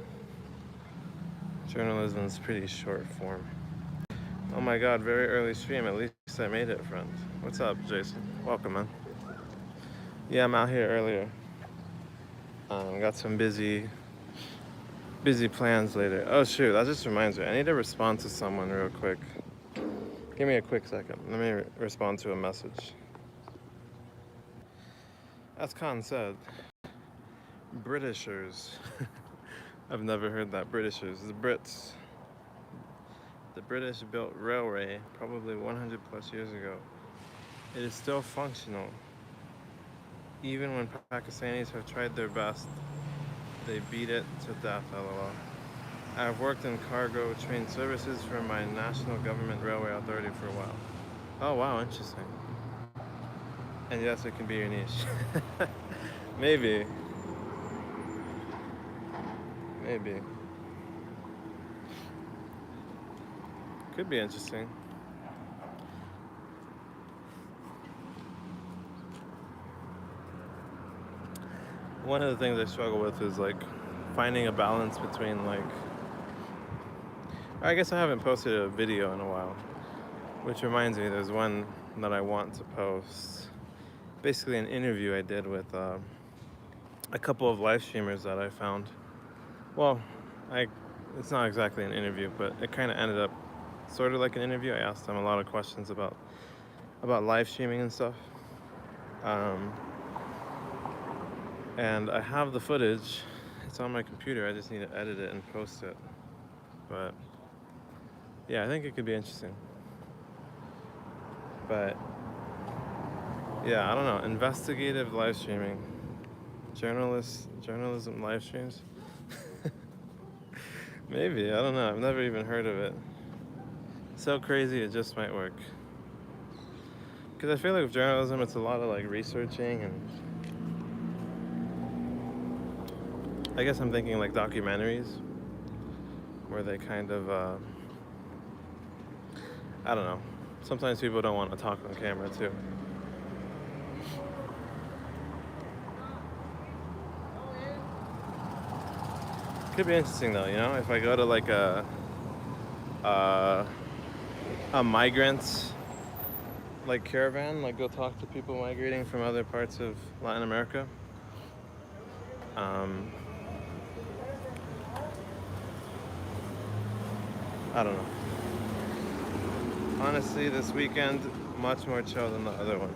Journalism is pretty short form. Oh my god, very early stream. At least I made it, friend. What's up, Jason? Welcome, man. Yeah, I'm out here earlier. Got some busy Busy plans later. Oh shoot, that just reminds me. I need to respond to someone real quick. Give me a quick second. Let me respond to a message. As Khan said, Britishers. I've never heard that. Britishers. The Brits. The British built railway probably 100 plus years ago. It is still functional. Even when Pakistanis have tried their best, they beat it to death, lol. I have worked in cargo train services for my national government railway authority for a while. Oh wow, interesting. And yes, it can be your niche. Maybe. Maybe. Could be interesting. One of the things I struggle with is like finding a balance between like, I guess I haven't posted a video in a while, which reminds me there's one that I want to post. Basically an interview I did with a couple of live streamers that I found. Well, it's not exactly an interview, but it kind of ended up sort of like an interview. I asked them a lot of questions about live streaming and stuff. And I have the footage. It's on my computer. I just need to edit it and post it. But yeah, I think it could be interesting. But yeah, I don't know. Investigative live streaming. Journalism live streams. Maybe, I don't know. I've never even heard of it. So crazy it just might work. Because I feel like with journalism it's a lot of like researching, and I guess I'm thinking like documentaries where they kind of I don't know. Sometimes people don't want to talk on camera too. Could be interesting though, you know, if I go to like a migrant like caravan, like go talk to people migrating from other parts of Latin America. I don't know. Honestly, this weekend, much more chill than the other one.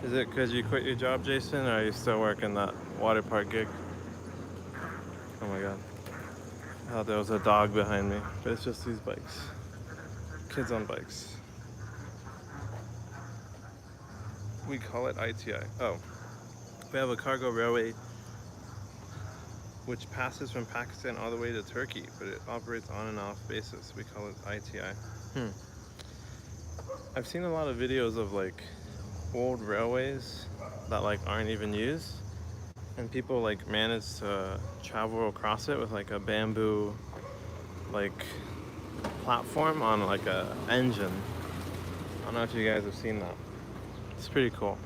Is it because you quit your job, Jason, or are you still working that water park gig? Oh my god. I thought there was a dog behind me, but it's just these bikes. Kids on bikes. We call it ITI. Oh. We have a cargo railway which passes from Pakistan all the way to Turkey, but it operates on and off basis. We call it ITI. I've seen a lot of videos of like old railways that like aren't even used, and people like manage to travel across it with like a bamboo like platform on like a engine. I don't know if you guys have seen that. It's pretty cool.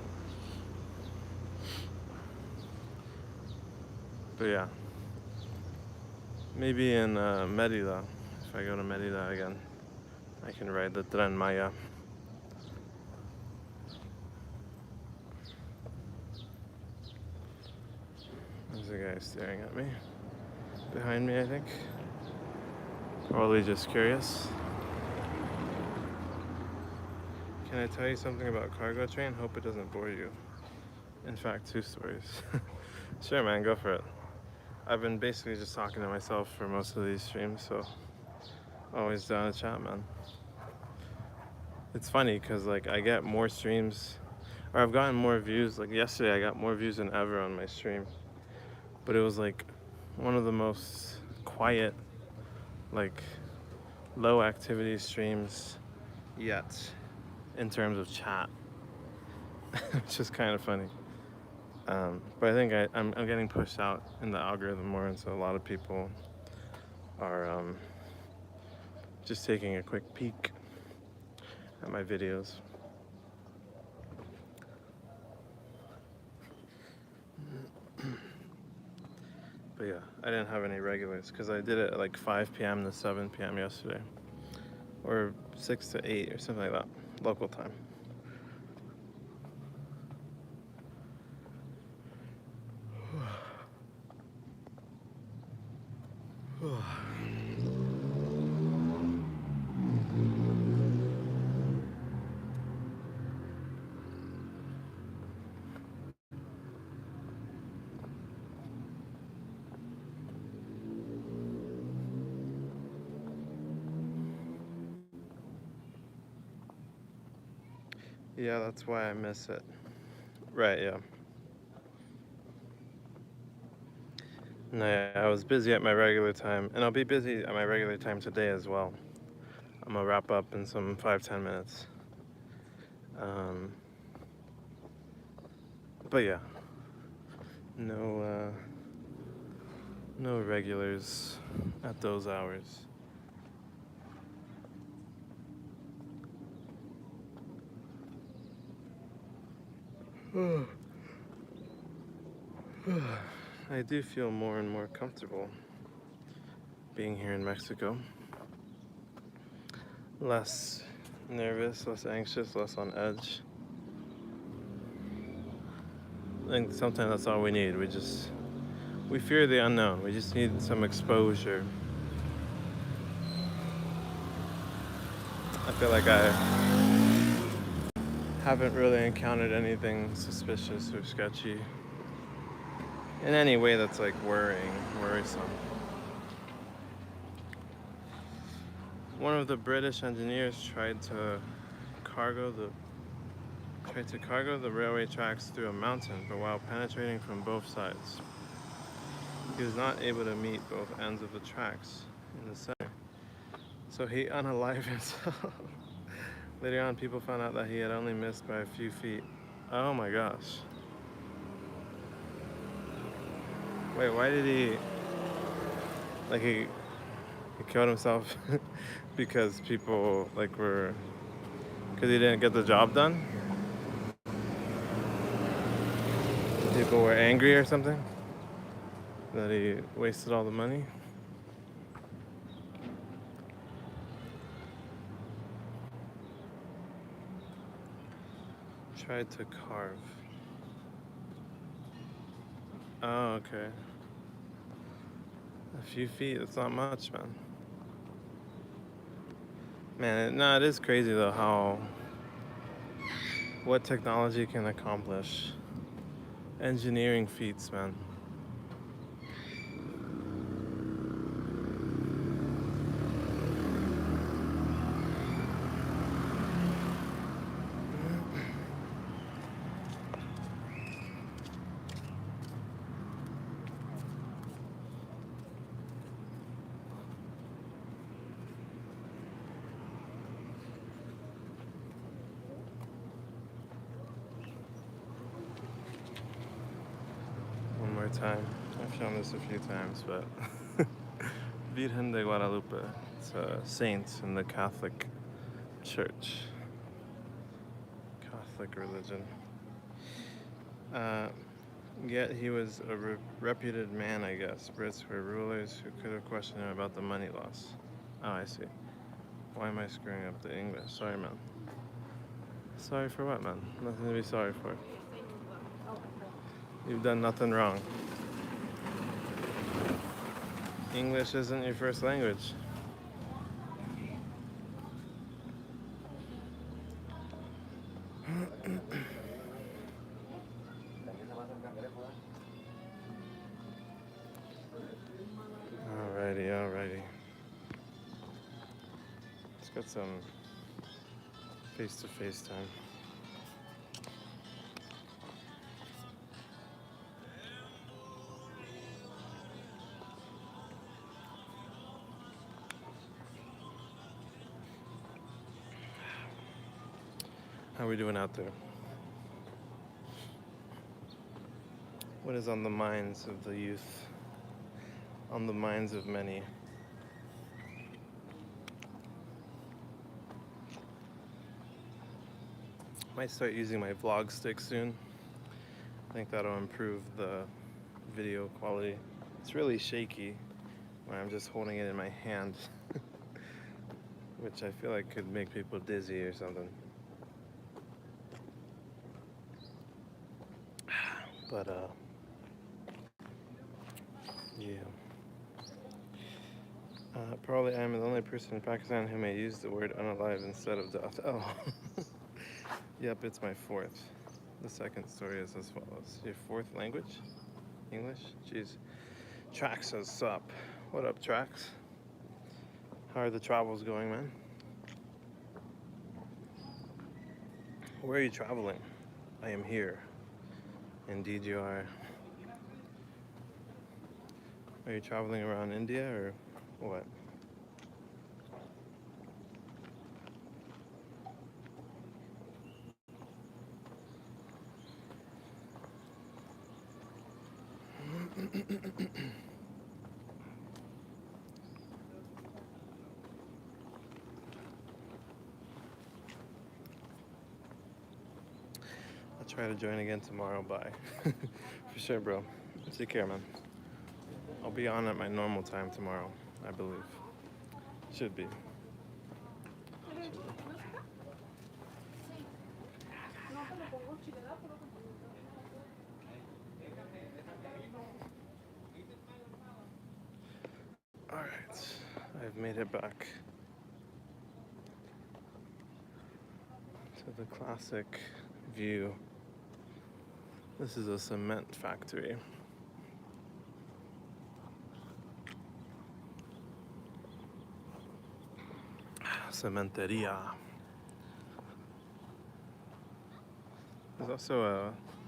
But yeah, maybe in Merida, if I go to Merida again, I can ride the Tren Maya. There's a guy staring at me. Behind me, I think. Probably just curious. Can I tell you something about cargo train? Hope it doesn't bore you. In fact, 2 stories. Sure, man, go for it. I've been basically just talking to myself for most of these streams, so always down to chat, man. It's funny because like I get more streams, or I've gotten more views. Like yesterday I got more views than ever on my stream, but it was like one of the most quiet, like low activity streams yet in terms of chat. It's just kind of funny. But I think I'm getting pushed out in the algorithm more, and so a lot of people are just taking a quick peek at my videos. But yeah, I didn't have any regulars because I did it at like 5 p.m. to 7 p.m. yesterday, or 6 to 8 or something like that, local time. Yeah, that's why I miss it. Right, yeah. No, yeah, I was busy at my regular time, and I'll be busy at my regular time today as well. I'm gonna wrap up in some 5-10 minutes. But yeah, no, no regulars at those hours. I do feel more and more comfortable being here in Mexico. Less nervous, less anxious, less on edge. I think sometimes that's all we need. We fear the unknown. We just need some exposure. I feel like I haven't really encountered anything suspicious or sketchy in any way that's like worrisome. One of the British engineers tried to cargo the railway tracks through a mountain, but while penetrating from both sides, he was not able to meet both ends of the tracks in the center. So he unalived himself. Later on, people found out that he had only missed by a few feet. Oh my gosh. Wait, why did he killed himself because people because he didn't get the job done? People were angry or something? That he wasted all the money? Tried to carve. Oh, okay. A few feet, that's not much, man. Man, it is crazy though what technology can accomplish. Engineering feats, man. One more time. I've shown this a few times, but Virgen de Guadalupe. It's a saint in the Catholic Church, Catholic religion. Yet he was a reputed man, I guess. Brits were rulers who could have questioned him about the money loss. Oh, I see. Why am I screwing up the English? Sorry, man. Sorry for what, man? Nothing to be sorry for. You've done nothing wrong. English isn't your first language. Alrighty. Let's get some face-to-face time. How are we doing out there? What is on the minds of the youth? On the minds of many? Might start using my vlog stick soon. I think that'll improve the video quality. It's really shaky when I'm just holding it in my hand, which I feel like could make people dizzy or something. But yeah. Probably I am the only person in Pakistan who may use the word unalive instead of death. Oh. Yep, it's my fourth. The second story is as follows. Your fourth language? English? Jeez. Trax says sup. What up, Trax? How are the travels going, man? Where are you traveling? I am here. Indeed you are. Are you traveling around India or what? I'll try to join again tomorrow. Bye. For sure, bro. Take care, man. I'll be on at my normal time tomorrow, I believe. Should be. Alright, I've made it back to the classic view. This is a cement factory. Cementeria.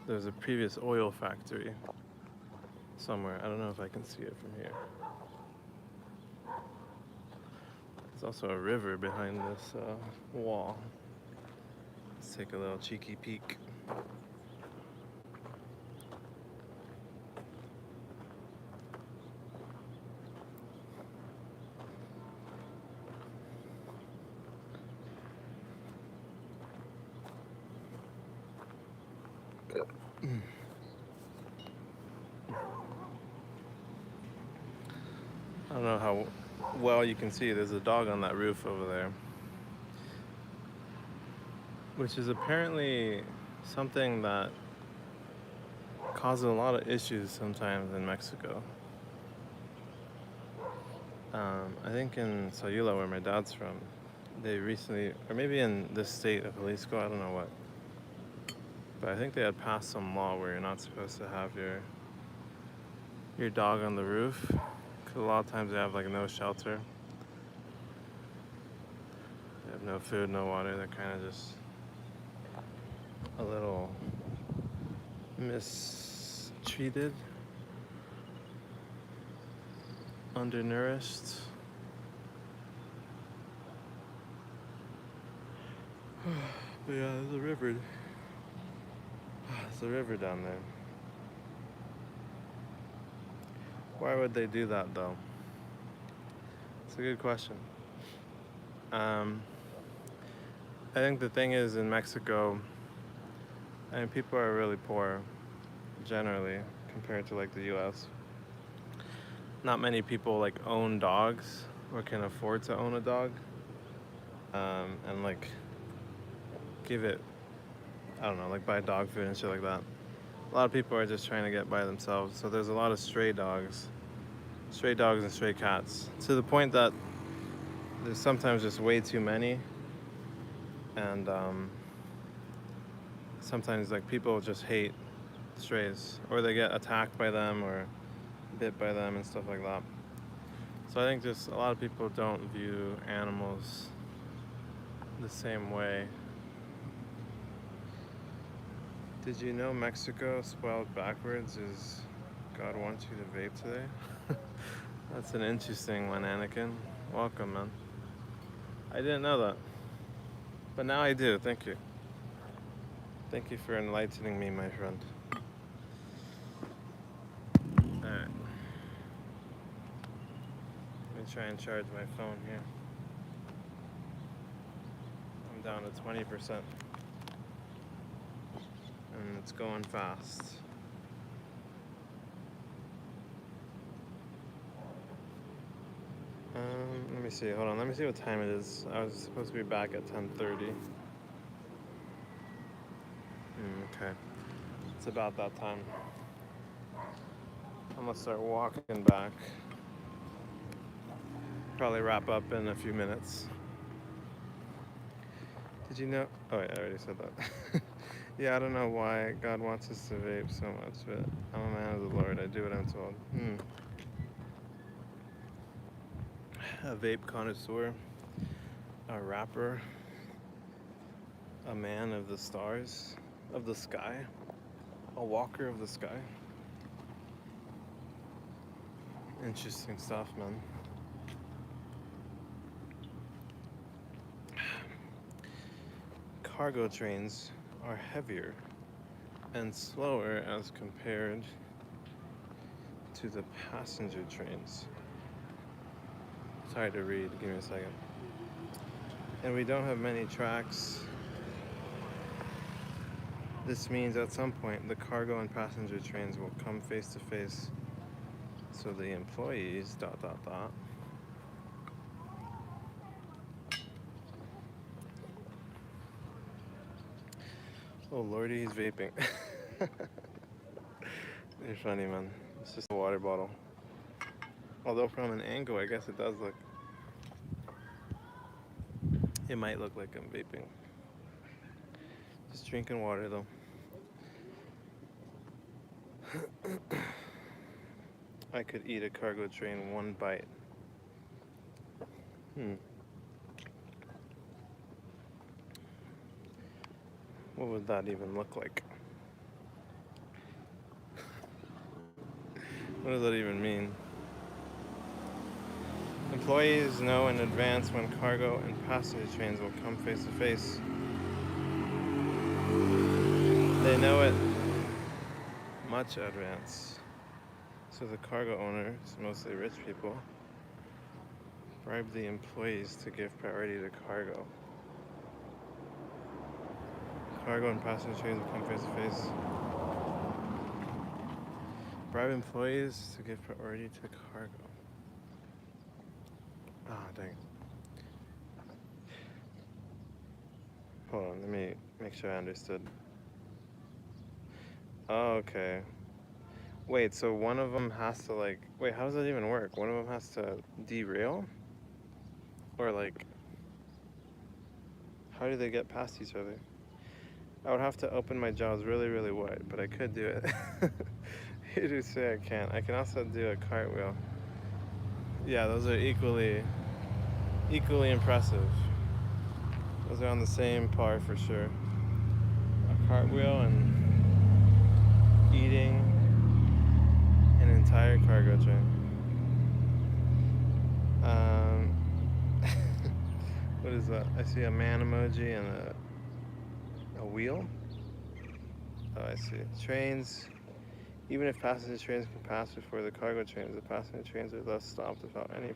There's a previous oil factory somewhere. I don't know if I can see it from here. There's also a river behind this wall. Let's take a little cheeky peek. I don't know how well you can see. There's a dog on that roof over there, which is apparently something that causes a lot of issues sometimes in Mexico. I think in Sayula, where my dad's from, they recently, or maybe in this state of Jalisco, I don't know what, but I think they had passed some law where you're not supposed to have your dog on the roof, because a lot of times they have like no shelter. They have no food, no water. They're kind of just a little mistreated, undernourished. But yeah, there's a river. There's a river down there. Why would they do that though? It's a good question. I think the thing is in Mexico, I mean, people are really poor generally compared to like the US. Not many people like own dogs or can afford to own a dog and like give it, I don't know, like buy dog food and shit like that. A lot of people are just trying to get by themselves. So there's a lot of stray dogs and stray cats, to the point that there's sometimes just way too many. And sometimes like people just hate strays, or they get attacked by them or bit by them and stuff like that. So I think just a lot of people don't view animals the same way. Did you know Mexico spelled backwards is God wants you to vape today? That's an interesting one, Anakin. Welcome, man. I didn't know that, but now I do. Thank you. Thank you for enlightening me, my friend. Alright. Let me try and charge my phone here. I'm down to 20%. And it's going fast. Let me see. Hold on. Let me see what time it is. I was supposed to be back at 10:30. Okay. It's about that time. I'm gonna start walking back. probably wrap up in a few minutes. Did you know? Oh, yeah, I already said that. Yeah, I don't know why God wants us to vape so much, but I'm a man of the Lord. I do what I'm told. A vape connoisseur, a rapper, a man of the stars, of the sky, a walker of the sky. Interesting stuff, man. Cargo trains are heavier and slower as compared to the passenger trains. It's hard to read, give me a second. And we don't have many tracks. This means at some point the cargo and passenger trains will come face to face. So the employees, ... Oh lordy, he's vaping. You're funny, man. It's just a water bottle. Although from an angle, I guess it does look... It might look like I'm vaping. Just drinking water, though. I could eat a cargo train one bite. What would that even look like? What does that even mean? Employees know in advance when cargo and passenger trains will come face to face. They know it much in advance. So the cargo owners, mostly rich people, bribe the employees to give priority to cargo. Cargo and passenger trains will come face to face. Bribe employees to give priority to cargo. Ah, dang. Hold on, let me make sure I understood. Oh, okay. Wait, so one of them has to wait, how does that even work? One of them has to derail? Or how do they get past each other? I would have to open my jaws really, really wide, but I could do it. You do say I can't. I can also do a cartwheel. Yeah, those are equally impressive. Those are on the same par for sure. A cartwheel and eating an entire cargo train. What is that? I see a man emoji and a wheel. Oh, I see. Trains. Even if passenger trains can pass before the cargo trains, the passenger trains are thus stopped without any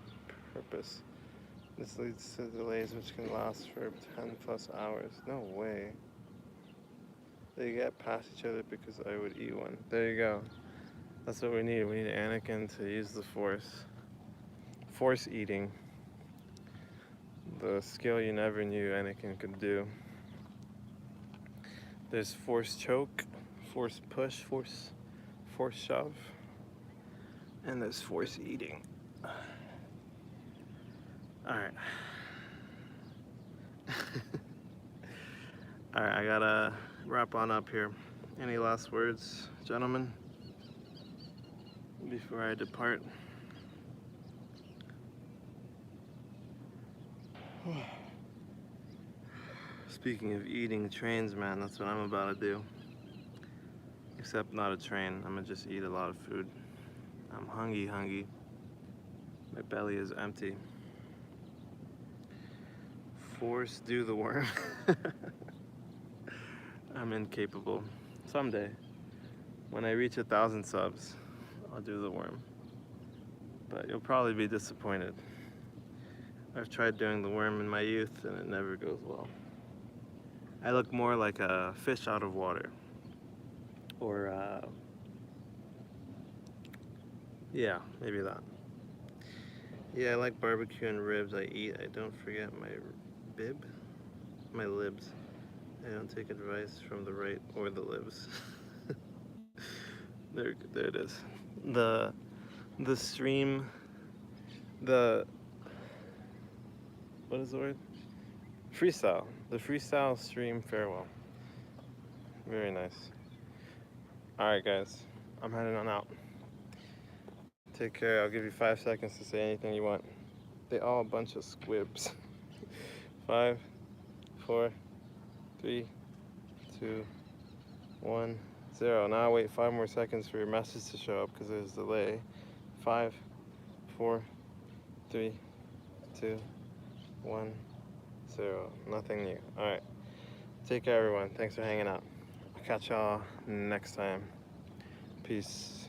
purpose. This leads to delays which can last for 10+ hours. No way. They get past each other because I would eat one. There you go. That's what we need. We need Anakin to use the Force. Force eating. The skill you never knew Anakin could do. There's Force choke, Force push, Force shove, and there's Force eating. Alright. Alright, I gotta wrap on up here. Any last words, gentlemen, before I depart? Speaking of eating trains, man, that's what I'm about to do. Except not a train. I'm gonna just eat a lot of food. I'm hungry. My belly is empty. Force do the worm. I'm incapable. Someday, when I reach 1,000 subs, I'll do the worm. But you'll probably be disappointed. I've tried doing the worm in my youth and it never goes well. I look more like a fish out of water. Or, yeah, maybe that. Yeah, I like barbecue and ribs. I eat. I don't forget my my libs. I don't take advice from the right or the libs. There it is. The stream, the what is the word? Freestyle. The freestyle stream farewell. Very nice. Alright guys, I'm heading on out. Take care. I'll give you 5 seconds to say anything you want. They all a bunch of squibs. 5, 4, 3, 2, 1, 0. Now wait 5 more seconds for your message to show up because there's a delay. 5, 4, 3, 2, 1, 0. Nothing new. Alright. Take care everyone. Thanks for hanging out. I'll catch y'all next time. Peace.